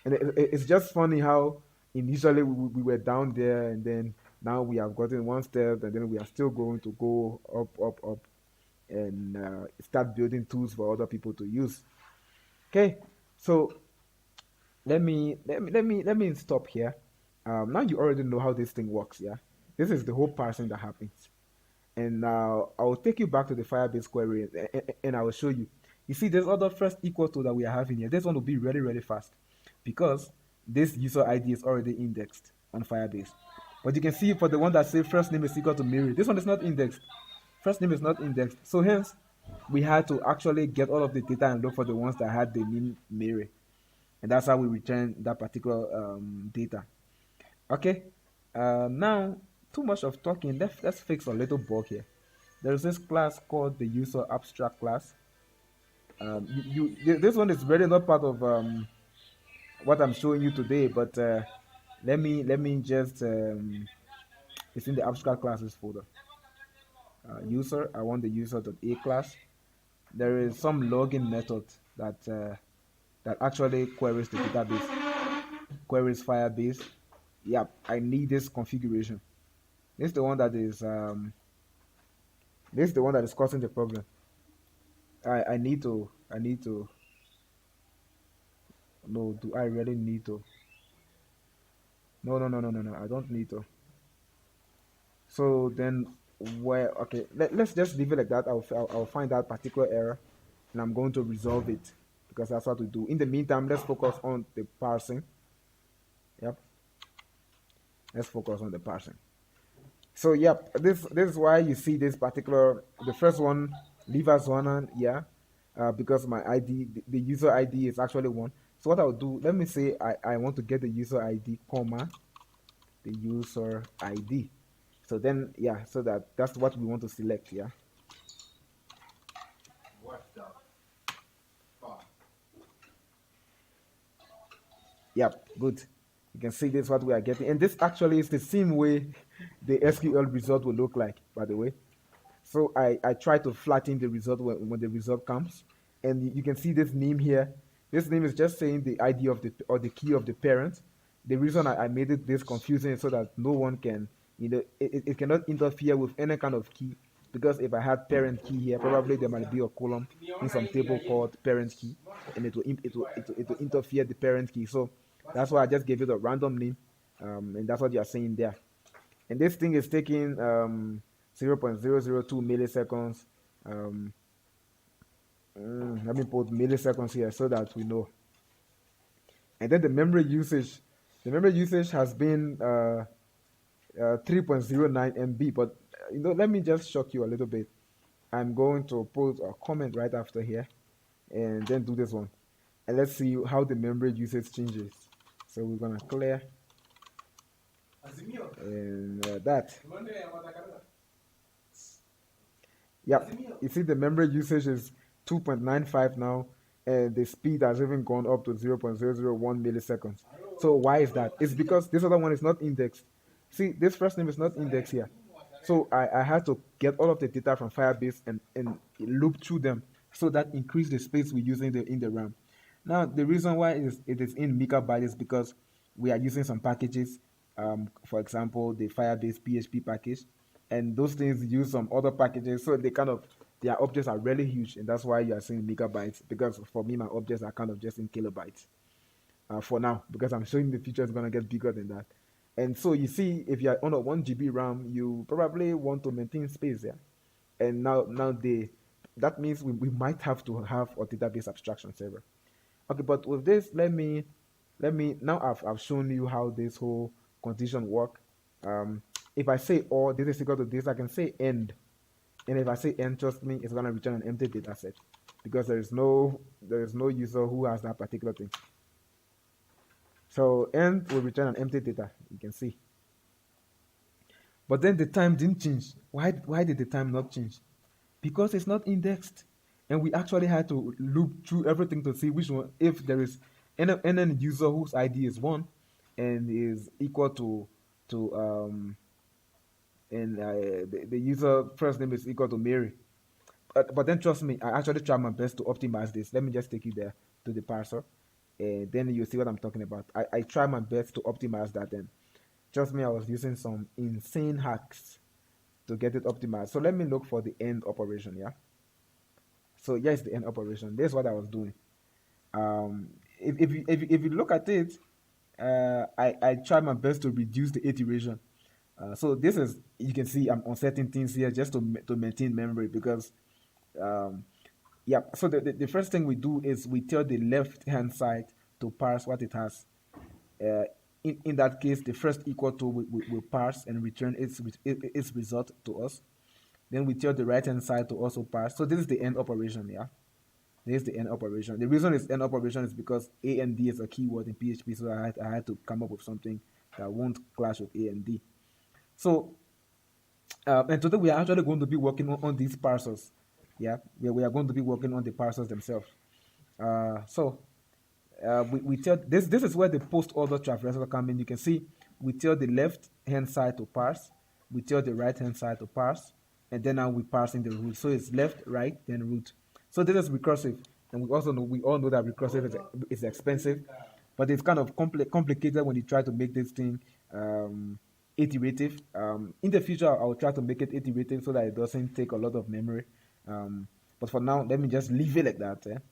[SPEAKER 1] And it's just funny how initially we were down there, and then now we have gotten one step, and then we are still going to go up, and start building tools for other people to use. Okay, so let me stop here. Now you already know how this thing works, yeah. This is the whole parsing that happens, and now I will take you back to the Firebase query, and I will show you. You see, there's other first equal to that we are having here. This one will be really, really fast because this user ID is already indexed on Firebase. But you can see for the one that says first name is equal to Mary, this one is not indexed. First name is not indexed. So hence, we had to actually get all of the data and look for the ones that had the name Mary. And that's how we return that particular data. Okay. Now, too much of talking. Let's fix a little bug here. there's this class called the user abstract class. This one is really not part of what I'm showing you today, but let me just it's in the abstract classes folder. User, I want the user.a class. There is some login method that actually queries the database, queries Firebase. Yep, I need this configuration. This is the one that is causing the problem. I need to no, do I really need to? No, I don't need to. So then where, okay, let's just leave it like that. I'll find that particular error and I'm going to resolve it because that's what we do. In the meantime, let's focus on the parsing. Yep, let's focus on the parsing. So yep, this is why you see this particular, the first one, leave as one, and yeah, because my ID, the user ID is actually one. So what I'll do, let me say I want to get the user ID, comma, the user ID. So then, yeah, so that's what we want to select, yeah. Yep, good. You can see this what we are getting. And this actually is the same way the SQL result will look like, by the way. So I try to flatten the result when the result comes. And you can see this name here. This name is just saying the ID of the, or the key of the parent. The reason I made it this confusing is so that no one can, it cannot interfere with any kind of key. Because if I had parent key here, probably there might be a column in some table called parent key, and it will interfere the parent key. So that's why I just gave it a random name, and that's what you are saying there. And this thing is taking 0.002 milliseconds. Let me put milliseconds here so that we know. And then the memory usage has been 3.09 MB. But let me just shock you a little bit. I'm going to put a comment right after here, and then do this one, and let's see how the memory usage changes. So we're gonna clear and that. Yep, you see the memory usage is 2.95 now, and the speed has even gone up to 0.001 milliseconds. So why is that? It's because this other one is not indexed. See, this first name is not indexed here. So I had to get all of the data from Firebase and loop through them, so that increase the space we use in the RAM. Now the reason why it is in megabytes is because we are using some packages, for example the Firebase PHP package, and those things use some other packages, so their objects are really huge, and that's why you are seeing megabytes. Because for me, my objects are kind of just in kilobytes for now, because I'm showing the future is gonna get bigger than that. And so you see, if you're on a 1 GB RAM, you probably want to maintain space there. And that means we might have to have a database abstraction server. Okay, but with this, let me now I've shown you how this whole condition work. If I say or this is equal to this, I can say end. And if I say end, trust me, it's gonna return an empty data set, because there is no user who has that particular thing. So end will return an empty data, you can see. But then the time didn't change. Why did the time not change? Because it's not indexed. And we actually had to loop through everything to see which one, if there is any user whose ID is 1 and is equal to the user first name is equal to Mary. But then trust me, I actually try my best to optimize this. Let me just take you there to the parser, and then you see what I'm talking about. I try my best to optimize that. Then trust me, I was using some insane hacks to get it optimized. So let me look for the end operation. Yeah. So yes, the end operation. This is what I was doing. If you look at it, I try my best to reduce the iteration. So this is, you can see I'm on certain things here just to maintain memory, because yeah. So the first thing we do is we tell the left hand side to parse what it has. In that case, the first equal to will parse and return its result to us. Then we tell the right hand side to also parse. So this is the end operation, yeah. This is the end operation. The reason it's end operation is because A and D is a keyword in PHP, so I had to come up with something that won't clash with A and D. So And today we are actually going to be working on these parsers. Yeah, we are going to be working on the parsers themselves. We tell this is where the post order traversal come in. You can see we tell the left hand side to parse, we tell the right hand side to parse, and then now we parse in the root. So it's left, right, then root. So this is recursive, and we all know that recursive is expensive, but it's kind of complicated when you try to make this thing iterative. In the future, I'll try to make it iterative so that it doesn't take a lot of memory. But for now, let me just leave it like that.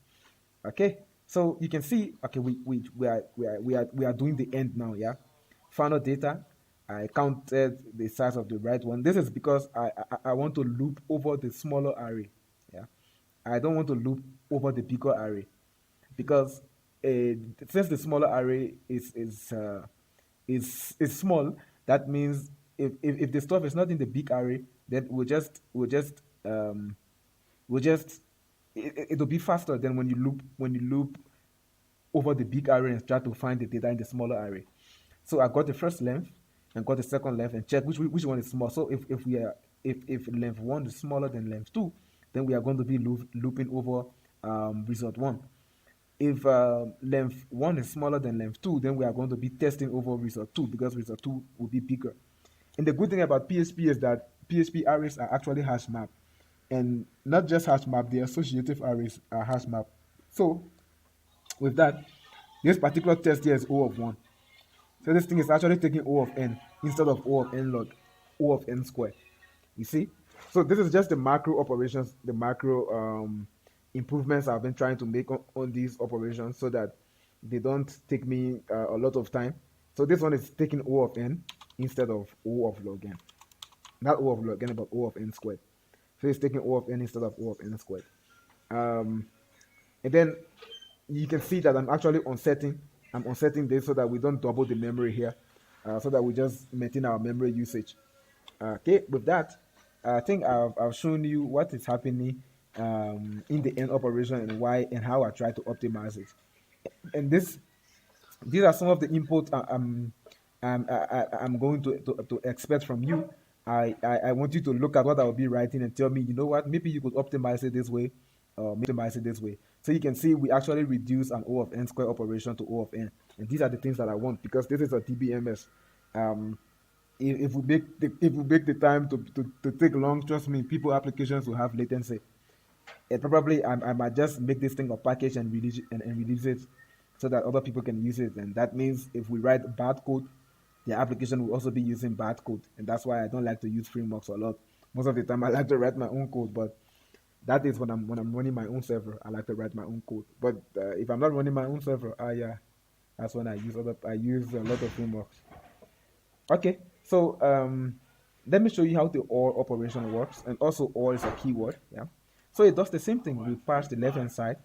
[SPEAKER 1] Okay, so you can see, okay, we are doing the end now. Yeah, final data. I counted the size of the right one. This is because I want to loop over the smaller array. Yeah, I don't want to loop over the bigger array because since the smaller array is small, that means if the stuff is not in the big array, then we'll just it'll be faster than when you loop over the big array and try to find the data in the smaller array. So I got the first length and got the second length and check which one is small. So if length 1 is smaller than length 2, then we are going to be looping over result 1. If length 1 is smaller than length 2, then we are going to be testing over result 2 because result 2 will be bigger. And the good thing about PHP is that PHP arrays are actually hash map. And not just hash map, the associative arrays are hash map. So with that, this particular test here is O of 1. So this thing is actually taking O of n instead of O of n log, O of n squared. You see? So this is just the macro operations, the macro improvements I've been trying to make on these operations so that they don't take me a lot of time. So this one is taking O of n instead of O of log n. Not O of log n, but O of n squared. So it's taking O of n instead of O of n squared. And then you can see that I'm actually unsetting. I'm unsetting this so that we don't double the memory here, so that we just maintain our memory usage. Okay, with that, I think I've shown you what is happening in the end operation and why and how I try to optimize it. And these are some of the inputs I'm going to expect from you. I want you to look at what I'll be writing and tell me, you know what, maybe you could optimize it this way, or optimize it this way. So you can see we actually reduce an O of n square operation to O of n. And these are the things that I want because this is a DBMS. If we make the time to take long, trust me, people applications will have latency. And probably I might just make this thing a package and release it so that other people can use it. And that means if we write bad code, the application will also be using bad code. And that's why I don't like to use frameworks a lot. Most of the time I like to write my own code, but that is when I'm running my own server. I like to write my own code. But if I'm not running my own server, yeah, that's when I use a lot of frameworks. Okay, so let me show you how the OR operation works, and also OR is a keyword. Yeah, so it does the same thing. We parse the left hand side,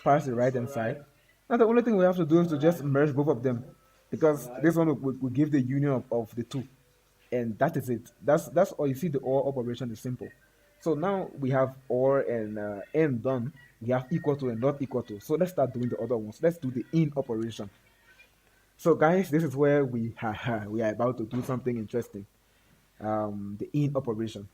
[SPEAKER 1] parse the right hand side. Now the only thing we have to do is to just merge both of them, because this one will give the union of the two, and that is it. That's all. You see, the OR operation is simple. So now we have OR and done. We have equal to and not equal to. So let's start doing the other ones. Let's do the in operation. So guys, this is where we are about to do something interesting. The in operation.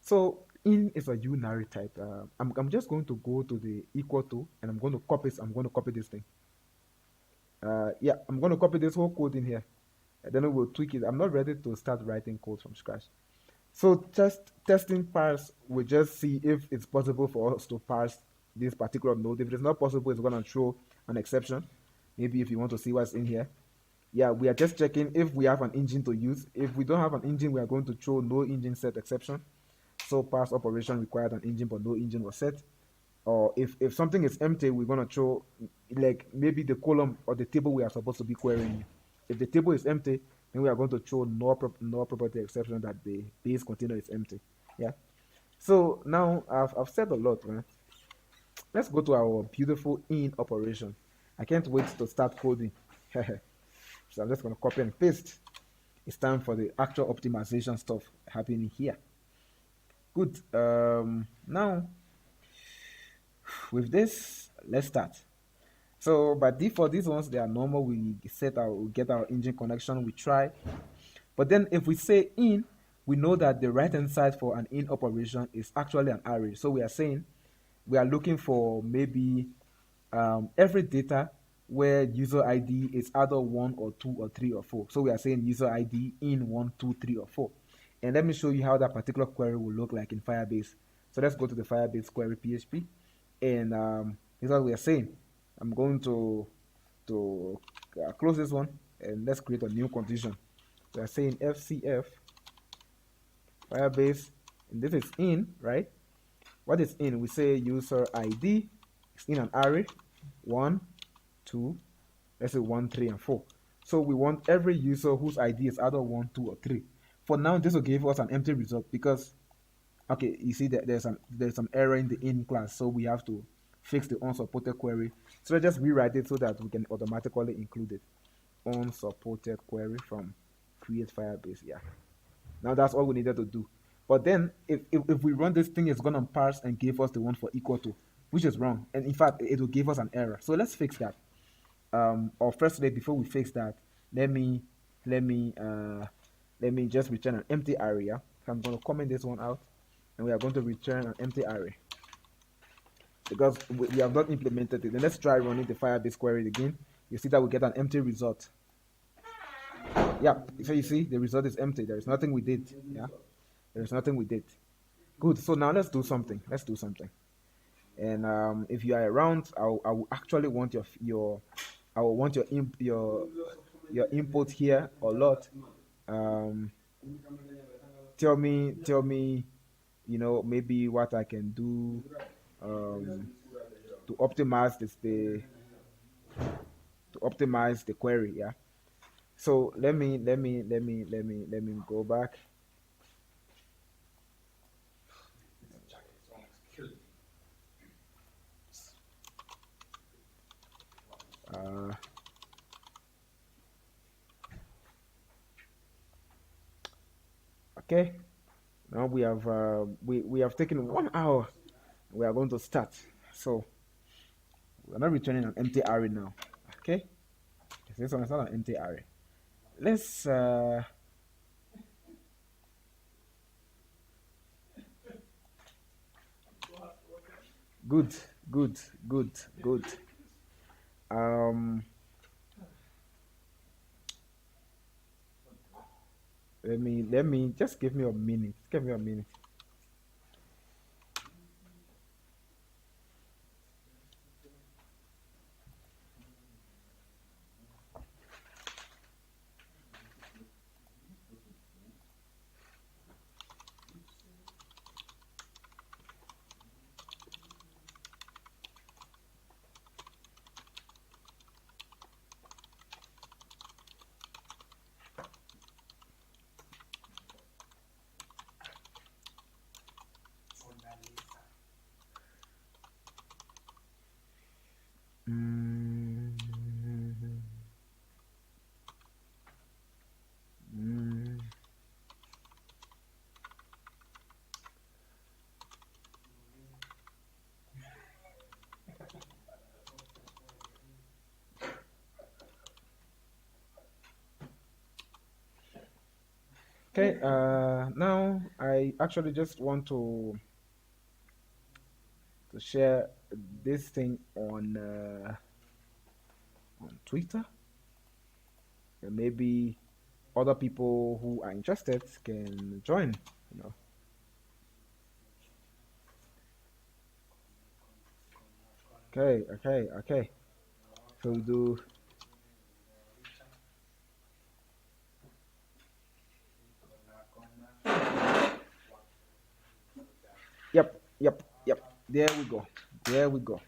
[SPEAKER 1] So in is a unary type. I'm just going to go to the equal to, and I'm going to copy this thing. Yeah, I'm going to copy this whole code in here. And then we'll tweak it. I'm not ready to start writing code from scratch. So testing parse, we just see if it's possible for us to parse this particular node. If it's not possible, it's going to throw an exception. Maybe if you want to see what's in here. Yeah, we are just checking if we have an engine to use. If we don't have an engine, we are going to throw no engine set exception. So parse operation required an engine, but no engine was set. Or if something is empty, we're going to throw like maybe the column or the table we are supposed to be querying. If the table is empty, then we are going to throw no property exception that the base container is empty. Yeah. So now I've said a lot, man. Let's go to our beautiful in operation. I can't wait to start coding. So I'm just going to copy and paste. It's time for the actual optimization stuff happening here. Good. Now, with this, let's start. So by default, these ones, they are normal. We get our engine connection, we try. But then if we say in, we know that the right hand side for an in operation is actually an array. So we are saying we are looking for maybe every data where user ID is either 1 or 2 or 3 or 4. So we are saying user ID in 1, 2, 3 or 4. And let me show you how that particular query will look like in Firebase. So let's go to the Firebase Query Php, and here's what we are saying. I'm going to close this one, and let's create a new condition. We are saying FCF Firebase, and this is in, right? What is in? We say user ID is in an array 1, 2, let's say 1, 3, and 4. So we want every user whose ID is either 1, 2, or 3. For now, this will give us an empty result because, okay, you see that there's some error in the in class, so we have to fix the unsupported query. So let's just rewrite it so that we can automatically include it. Unsupported query from create Firebase. Yeah. Now that's all we needed to do. But then if we run this thing, it's gonna parse and give us the one for equal to, which is wrong. And in fact, it will give us an error. So let's fix that. Or firstly, before we fix that, let me just return an empty array. So I'm going to comment this one out, and we are going to return an empty array because we have not implemented it. And let's try running the Firebase query again. You see that we get an empty result. Yeah, so you see the result is empty. There is nothing we did. Yeah, there is nothing we did. Good. So now let's do something. And if you are around, I will actually want your input here a lot. Tell me, you know, maybe what I can do to optimize the query. Yeah. So let me go back. Okay, now we have we have taken 1 hour. We are going to start. So we're not returning an empty array now. Okay, this one is not an empty array. Let's good. Let me just give me a minute. Okay, now I actually just want to share this thing on Twitter, and maybe other people who are interested can join, you know. Okay. So we do. Yep. There we go.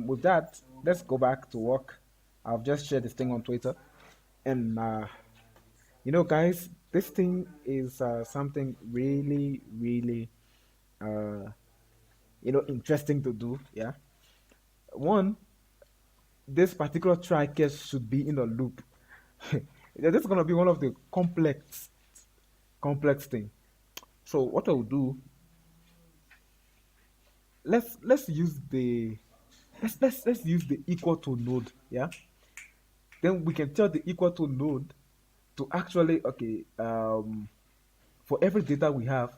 [SPEAKER 1] With that, let's go back to work. I've just shared this thing on Twitter, and you know, guys, this thing is something really, you know, interesting to do. Yeah. One, this particular try case should be in a loop. This is gonna be one of the complex thing. So what I will do, let's use the equal to node. Yeah. Then we can tell the equal to node to actually, for every data we have,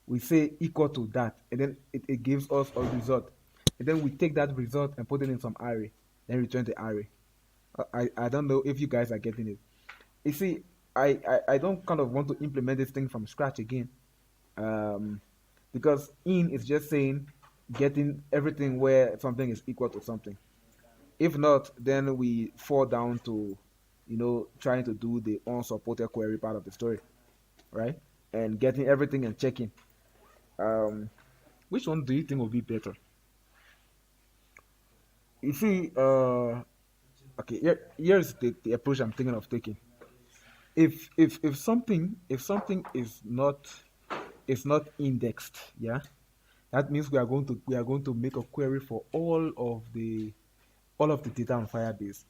[SPEAKER 1] we say equal to that, and then it gives us a result, and then we take that result and put it in some array, then return the array. I don't know if you guys are getting it. You see, I don't kind of want to implement this thing from scratch again, um, because in is just saying getting everything where something is equal to something. If not, then we fall down to, trying to do the unsupported query part of the story, right? And getting everything and checking. Um, which one do you think will be better? You see, okay, here's the approach I'm thinking of taking. If something is not indexed, yeah, that means we are going to make a query for all of the data on Firebase.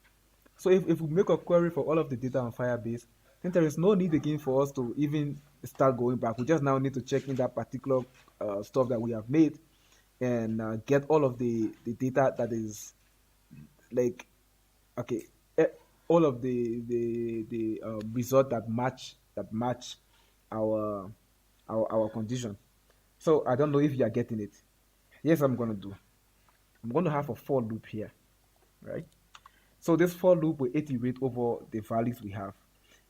[SPEAKER 1] So if we make a query for all of the data on Firebase, then there is no need again for us to even start going back. We just now need to check in that particular stuff that we have made, and get all of the data that is, like, okay, eh, all of the result that match our our condition. So I don't know if you are getting it. Yes, I'm gonna do. I'm going to have a for loop here, right? So this for loop will iterate over the values we have,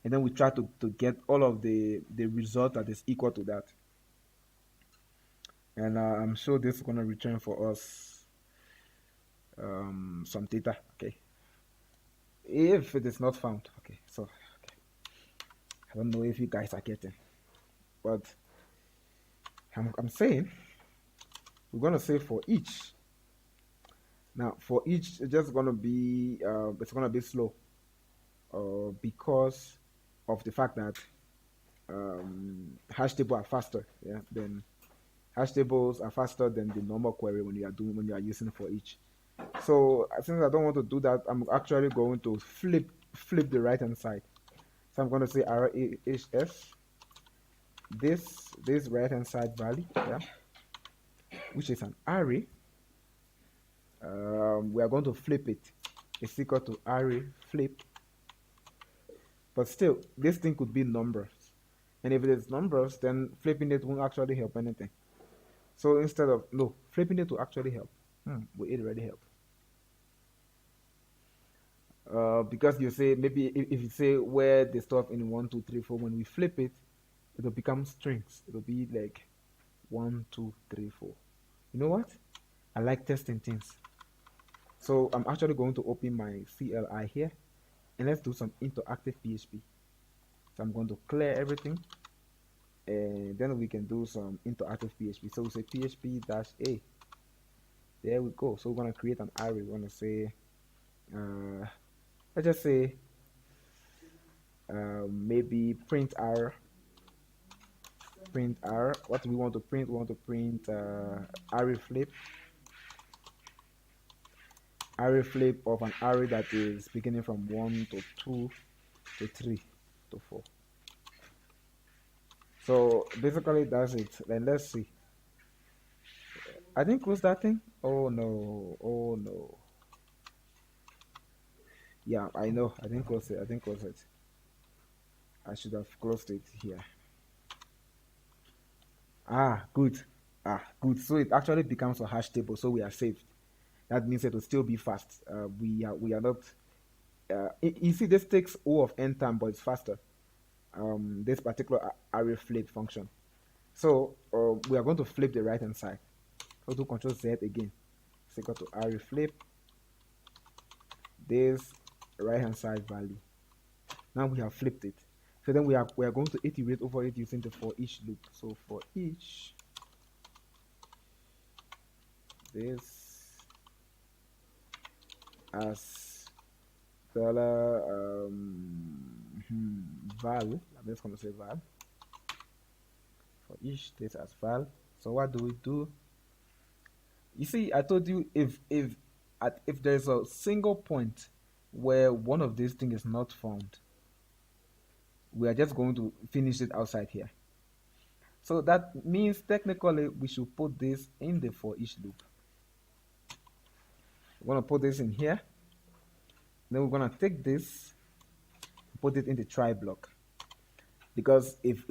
[SPEAKER 1] and then we try to get all of the result that is equal to that. And I'm sure this is going to return for us some data. Okay, if it is not found. Okay, so okay. I don't know if you guys are getting, but I'm saying we're going to say for each. Now for each, it's gonna be slow, because of the fact that hash tables are faster. Yeah, than hash tables are faster than the normal query when you are using for each. So since I don't want to do that, I'm actually going to flip the right hand side. So I'm going to say RHS this right hand side value, yeah, which is an array. We are going to flip it. It's equal to array flip. But still, this thing could be numbers. And if it is numbers, then flipping it won't actually help anything. So instead of, no, flipping it will actually help. Will it already help? Because you say, maybe if you say where the stuff in 1, 2, 3, 4, when we flip it, it'll become strings. It'll be like 1, 2, 3, 4. You know what? I like testing things. So I'm actually going to open my CLI here, and let's do some interactive PHP. So I'm going to clear everything, and then we can do some interactive PHP. So we say PHP-A. There we go. So we're going to create an array. We're going to say, let's just say, maybe print R. What do we want to print? We want to print array flip of an array that is beginning from 1 to 2 to 3 to 4. So basically that's it. Then let's see. I didn't close that thing. Oh no. Yeah, I know. I didn't close it. I should have closed it here. Good. So it actually becomes a hash table, so we are saved. That means it will still be fast. We are not. You see, this takes O of n time, but it's faster. This particular array flip function. So we are going to flip the right hand side. So do Control Z again. It's equal to array flip this right hand side value. Now we have flipped it. So then we are going to iterate over it using the for each loop. So for each this as dollar val. I'm just going to say val. For each this as val. So what do we do? You see, I told you if there's a single point where one of these things is not found, we are just going to finish it outside here. So that means technically we should put this in the for each loop. We're going to put this in here. Then we're going to take this, put it in the try block. because if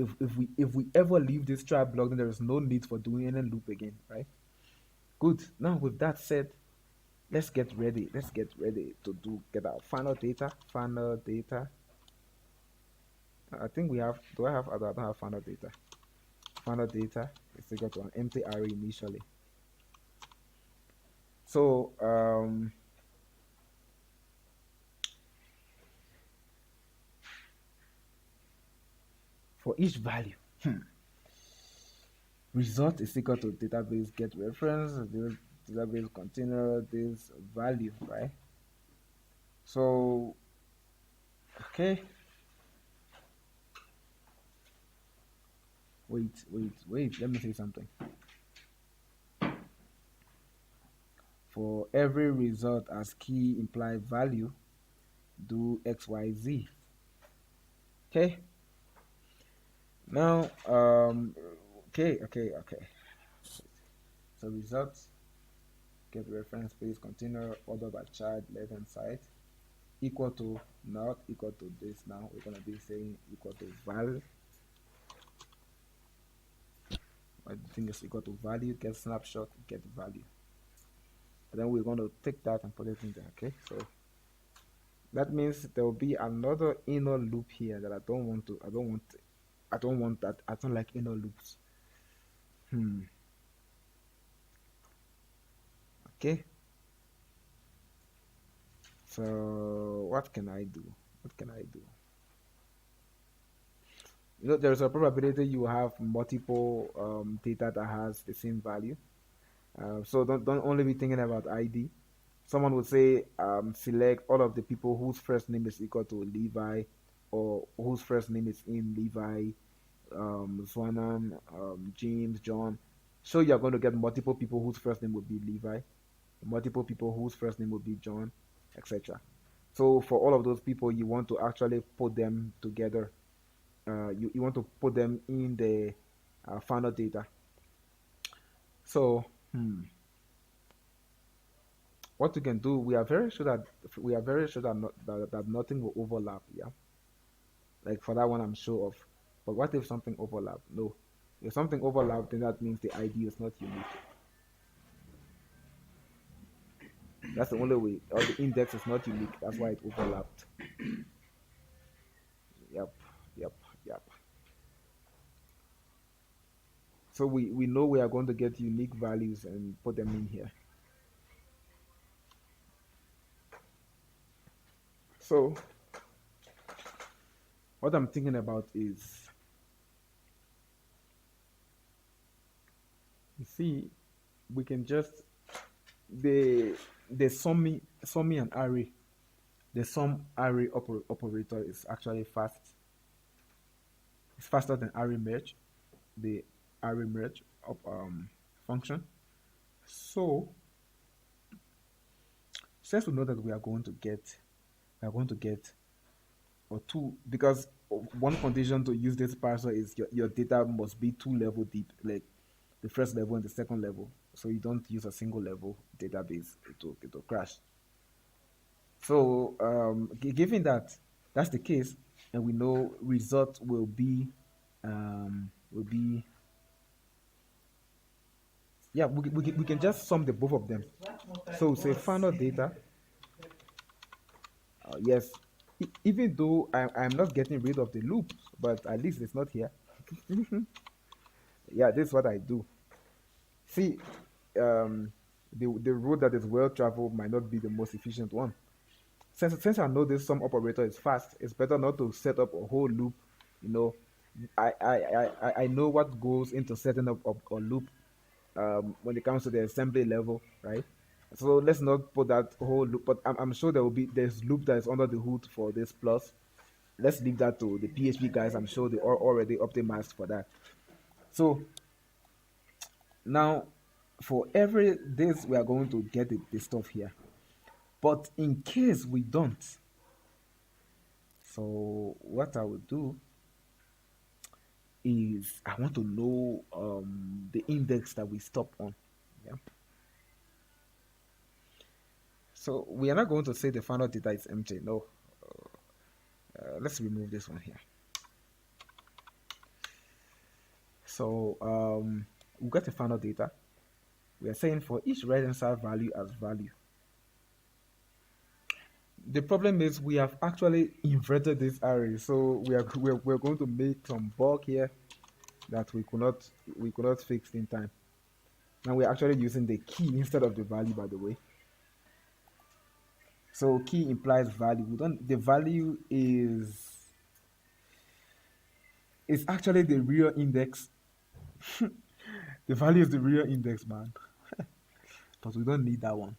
[SPEAKER 1] we ever leave this try block, then there is no need for doing any loop again, right? Good. Now with that said, let's get ready. Let's get ready to get our final data. Final data. I think we have. Do I have? I don't have final data. Final data is equal to an empty array initially. So for each value, result is equal to database get reference, this database container, this value, right? So okay. Wait, let me say something. For every result as key implied value, do XYZ. Okay. Now, okay. So results get reference space container order by child left hand side equal to, not equal to this. Now we're gonna be saying equal to value. I think it's equal to value, get snapshot, get value. And then we're going to take that and put it in there. Okay, so that means there will be another inner loop here that I don't want that. I don't like inner loops. Okay, so what can I do? You know, there's a probability you have multiple data that has the same value. So don't only be thinking about ID. Someone would say select all of the people whose first name is equal to Levi, or whose first name is in Levi, Swanan, James, John. So you're going to get multiple people whose first name would be Levi, multiple people whose first name would be John, etc. So for all of those people, you want to actually put them together. You want to put them in the final data. So what we can do, we are very sure that that nothing will overlap. Yeah, like for that one, I'm sure of. But what if something overlap? No, if something overlap, then that means the ID is not unique. That's the only way. Or the index is not unique. That's why it overlapped. Yep. So we know we are going to get unique values and put them in here. So what I'm thinking about is, you see, we can just the summing an array. The sum array operator is actually fast. It's faster than array merge, the array merge function. So since we know that we are going to get or two, because one condition to use this parser is your data must be 2 level deep, like the first level and the second level. So you don't use a single level database, it will crash. So given that that's the case, and we know result will be yeah, we can just sum the both of them. So say final data. Yes, even though I'm not getting rid of the loop, but at least it's not here. Yeah, this is what I do. See, the road that is well traveled might not be the most efficient one. Since I know this sum operator is fast, it's better not to set up a whole loop. You know, I know what goes into setting up a loop when it comes to the assembly level, right? So let's not put that whole loop, but I'm sure there's loop that is under the hood for this plus. Let's leave that to the PHP guys. I'm sure they are already optimized for that. So now for every this we are going to get the stuff here. But in case we don't, so what I will do is I want to know the index that we stop on. Yeah. So we are not going to say the final data is empty. No. Let's remove this one here. So we got the final data. We are saying for each right-hand side value as value. The problem is we have actually inverted this array, so we're going to make some bug here that we could not fix in time. Now we're actually using the key instead of the value, by the way. So key implies value. The value is actually the real index. The value is the real index, man. But we don't need that one.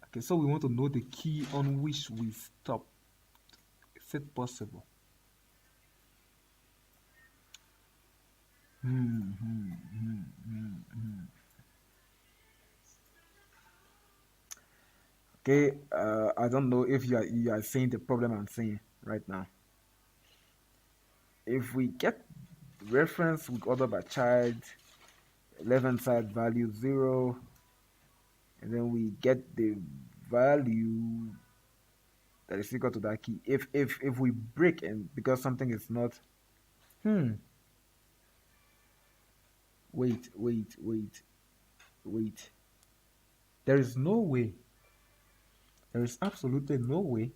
[SPEAKER 1] Okay, so we want to know the key on which we stop. Is it possible? Okay, I don't know if you are seeing the problem I'm saying right now. If we get reference with order by child, left-hand side value 0, and then we get the value that is equal to that key. If we break and because something is not wait. There is no way. There is absolutely no way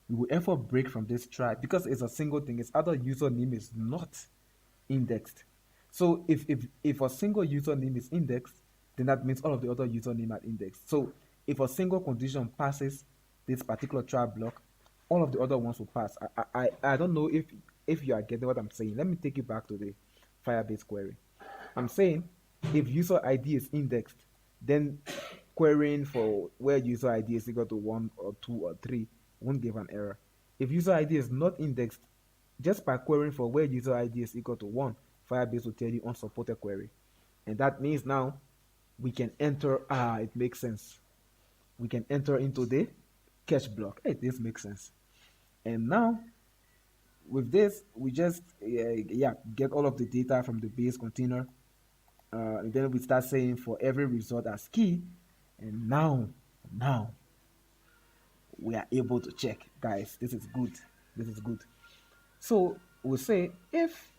[SPEAKER 1] we will ever break from this try because it's a single thing. Its other username is not indexed. So if a single username is indexed, then that means all of the other username are indexed. So if a single condition passes this particular try block, all of the other ones will pass. I don't know if you are getting what I'm saying. Let me take you back to the Firebase query. I'm saying if user ID is indexed, then querying for where user ID is equal to 1 or 2 or 3 won't give an error. If user ID is not indexed, just by querying for where user ID is equal to 1, Firebase will tell you unsupported query. And that means now we can enter, it makes sense. We can enter into the catch block. Hey, this makes sense. And now with this, we just get all of the data from the base container. And then we start saying for every result as key. And now we are able to check, guys. This is good. This is good. So we'll say if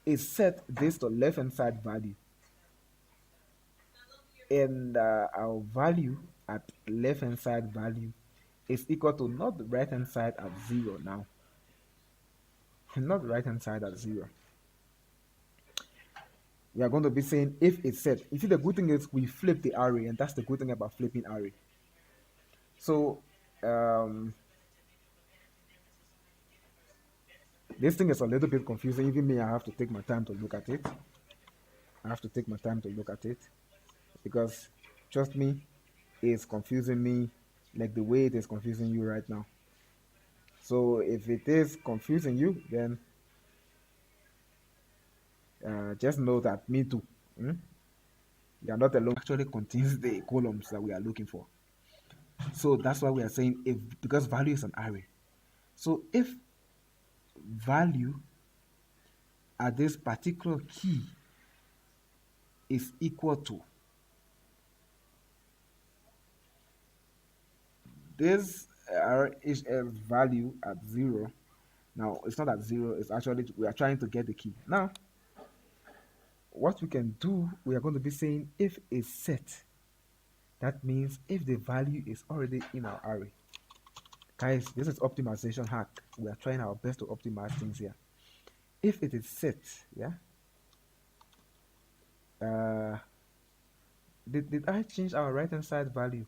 [SPEAKER 1] it set this to left-hand side value, and our value at left-hand side value is equal to not the right-hand side at 0 now. Not the right-hand side at 0. We are going to be saying if it's set. You see, the good thing is we flip the array, and that's the good thing about flipping array. So this thing is a little bit confusing. Even me, I have to take my time to look at it. Because trust me, it's confusing me like the way it is confusing you right now. So if it is confusing you, then just know that me too. You are not alone. Actually contains the columns that we are looking for. So that's why we are saying because value is an array. So if value at this particular key is equal to this RHS value at 0. Now it's not at 0, it's actually we are trying to get the key. Now what we can do, we are going to be saying if it's set. That means if the value is already in our array. Guys, this is optimization hack. We are trying our best to optimize things here. If it is set, yeah. Did I change our right hand side value?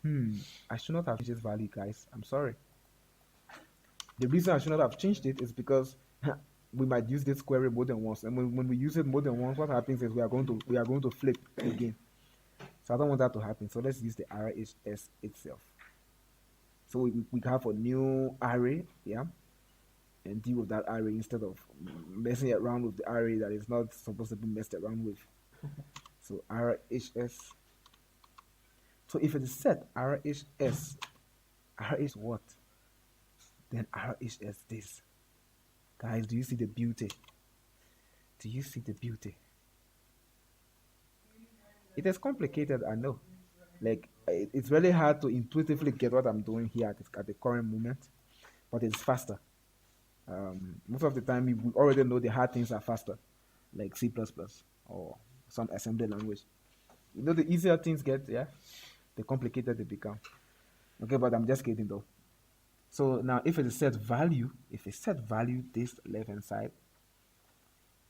[SPEAKER 1] I should not have changed this value, guys. I'm sorry. The reason I should not have changed it is because we might use this query more than once, and when we use it more than once, what happens is we are going to flip again. So I don't want that to happen. So let's use the RHS itself. So we have a new array, yeah, and deal with that array instead of messing around with the array that is not supposed to be messed around with. So RHS. So if it is set RHS, RHS what? Then RHS this. Guys, do you see the beauty? Do you see the beauty? It is complicated, I know. Like, it's really hard to intuitively get what I'm doing here at the current moment, but it's faster. Most of the time, we already know the hard things are faster. like C++ or some assembly language. You know, the easier things get, yeah, the complicated they become. Okay, but I'm just kidding though. So now if it is set value, if it set value this left hand side,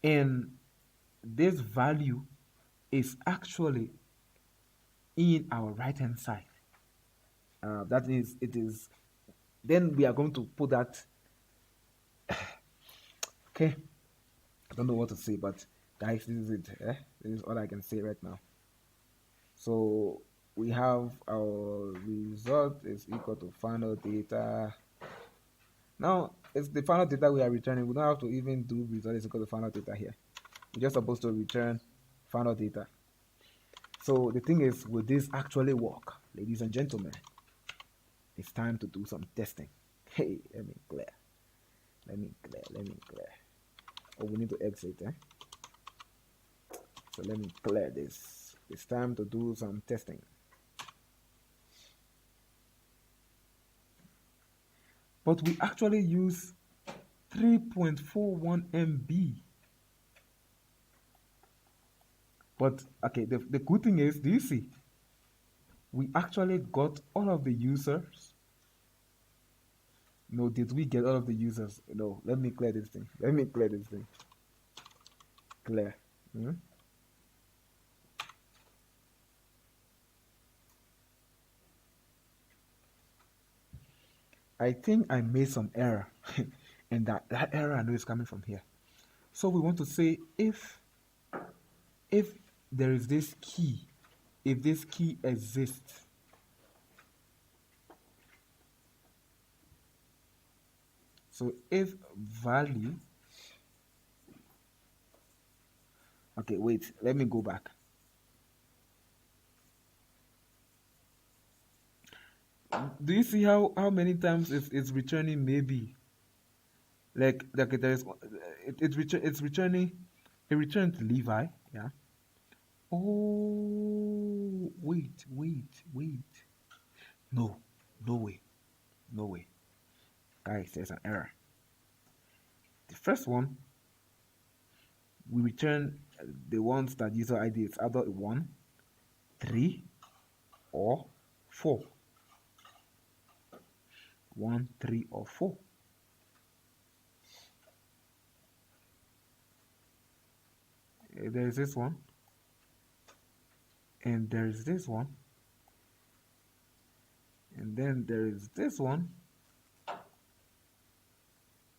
[SPEAKER 1] and this value is actually in our right hand side, that is, it is, then we are going to put that. Okay, I don't know what to say, but guys, this is it. This is all I can say right now. So we have our result is equal to final data. Now it's the final data we are returning. We don't have to even do result is equal to final data here. We're just supposed to return final data. So the thing is, will this actually work, ladies and gentlemen? It's time to do some testing. Hey, let me clear. Oh, we need to exit, So let me clear this. It's time to do some testing. But we actually use 3.41 MB. But okay, the good thing is, do you see? We actually got all of the users. No, did we get all of the users? No, let me clear this thing. Clear. I think I made some error. And that error I know is coming from here. So we want to say if there is this key, if this key exists, so if value, okay, wait, let me go back. Do you see how many times it's returning maybe? Like there is it's returning, it returns Levi, yeah. Oh, wait. No way. Guys, there's an error. The first one, we return the ones that user ID is either 1, 3, or 4. 1, 3, or 4. There is this one, and there is this one, and then there is this one.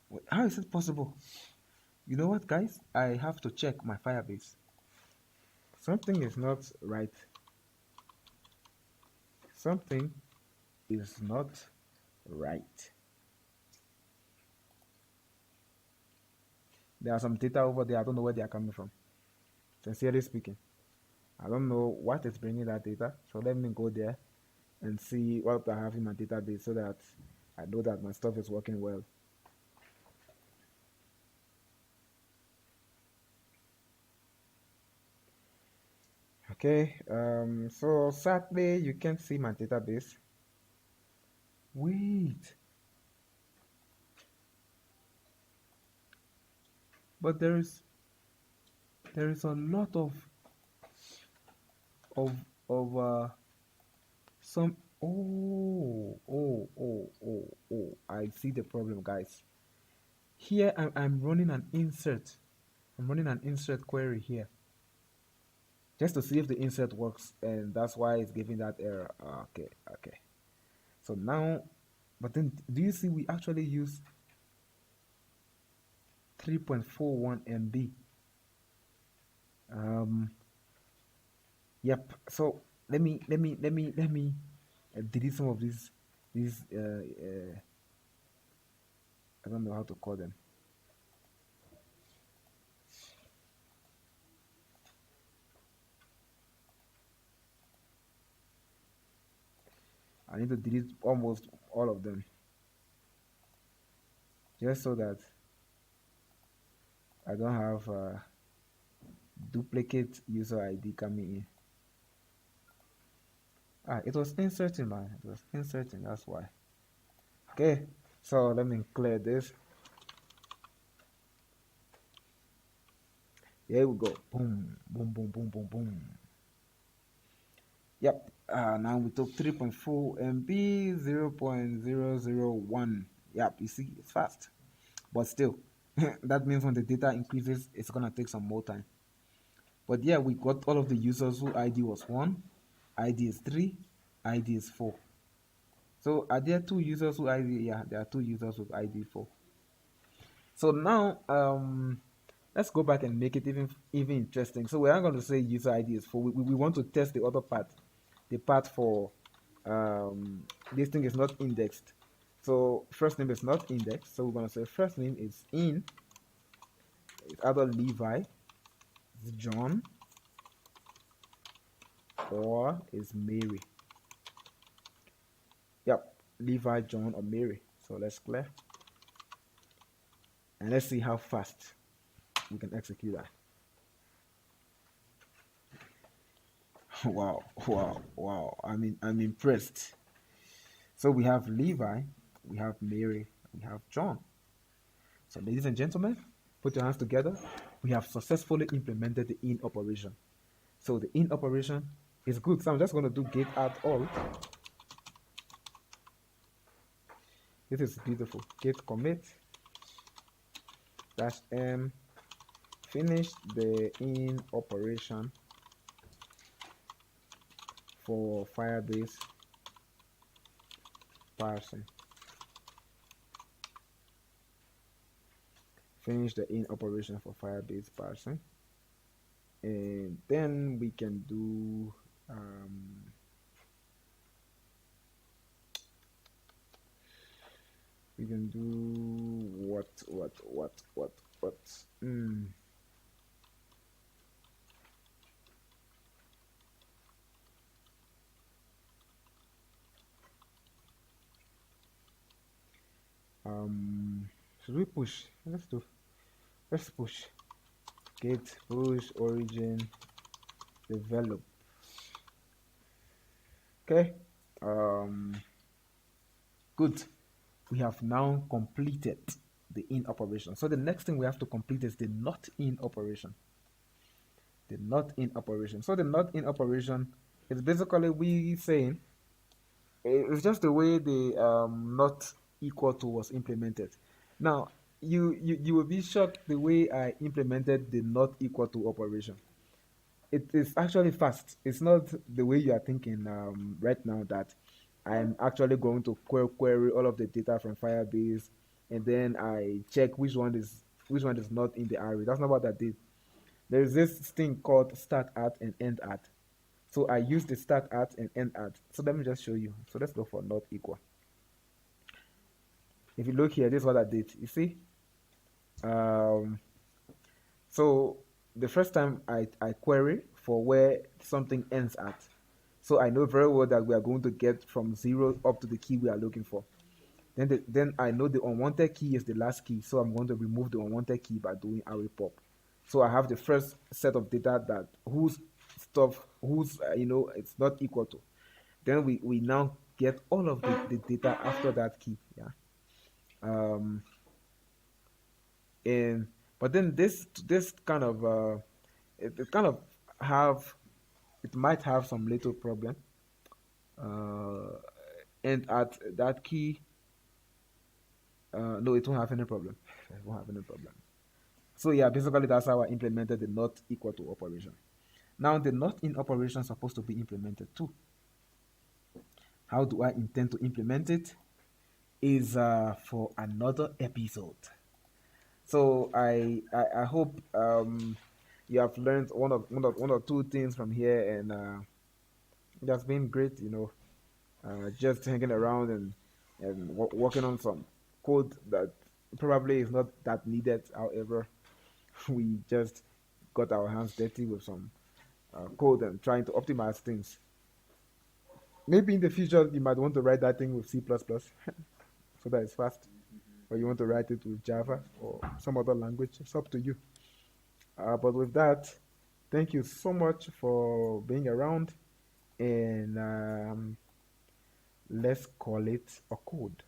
[SPEAKER 1] Wait, how is it possible? You know what, guys? I have to check my Firebase. Something is not right. Something is not right. There are some data over there. I don't know where they are coming from. Sincerely speaking, I don't know what is bringing that data. So let me go there and see what I have in my database so that I know that my stuff is working well. Okay, so sadly you can't see my database. Wait, but there is a lot of some. I see the problem, guys. Here I'm running an insert. I'm running an insert query here just to see if the insert works, and that's why it's giving that error. Okay. So now, but then do you see we actually use 3.41 MB? Yep. So let me delete some of these I don't know how to call them. I need to delete almost all of them just so that I don't have duplicate user ID coming in. It was inserting, man. It was inserting, that's why. Okay, so let me clear this. Here we go. Boom, boom, boom, boom, boom, boom. Yep. Now we took 3.4 MB, 0.001. Yep, you see, it's fast. But still, that means when the data increases, it's going to take some more time. But yeah, we got all of the users who ID was 1, ID is 3, ID is 4. So are there 2 users who ID? Yeah, there are 2 users with ID 4. So now, let's go back and make it even interesting. So we are going to say user ID is 4. We want to test the other part, the part for this thing is not indexed. So first name is not indexed. So we're going to say first name is in. It's either Levi, it's John, or is Mary. Yep, Levi, John, or Mary. So let's clear. And let's see how fast we can execute that. Wow, wow, wow. I'm impressed. So we have Levi, we have Mary, we have John. So ladies and gentlemen, put your hands together. We have successfully implemented the in operation. So the in operation is good. So I'm just going to do get add all. This is beautiful. Get commit -m finish the in operation for Firebase parsing. Finish the in operation for Firebase parsing, and then we can do what should we push? Let's push get push origin develop. Okay, good. We have now completed the in operation. So the next thing we have to complete is the not in operation. The not in operation. So the not in operation is basically we saying it's just the way the not equal to was implemented. Now you will be shocked the way I implemented the not equal to operation. It is actually fast. It's not the way you are thinking right now that I'm actually going to query all of the data from Firebase and then I check which one is not in the array. That's not what I did. There is this thing called start at and end at. So I use the start at and end at. So let me just show you. So let's go for not equal. If you look here, this is what I did. You see? So the first time I query for where something ends at. So I know very well that we are going to get from 0 up to the key we are looking for. Then I know the unwanted key is the last key. So I'm going to remove the unwanted key by doing array pop. So I have the first set of data that whose it's not equal to. Then we now get all of the data after that key. Yeah. But then this kind of it might have some little problem. And at that key, no, it won't have any problem. It won't have any problem. So yeah, basically that's how I implemented the not equal to operation. Now the not in operation is supposed to be implemented too. How do I intend to implement it? Is for another episode. So I hope you have learned one or two things from here, and it has been great, just hanging around and working on some code that probably is not that needed. However, we just got our hands dirty with some code and trying to optimize things. Maybe in the future you might want to write that thing with C++, so that it's fast, or you want to write it with Java or some other language. It's up to you. But with that, thank you so much for being around, and let's call it a code.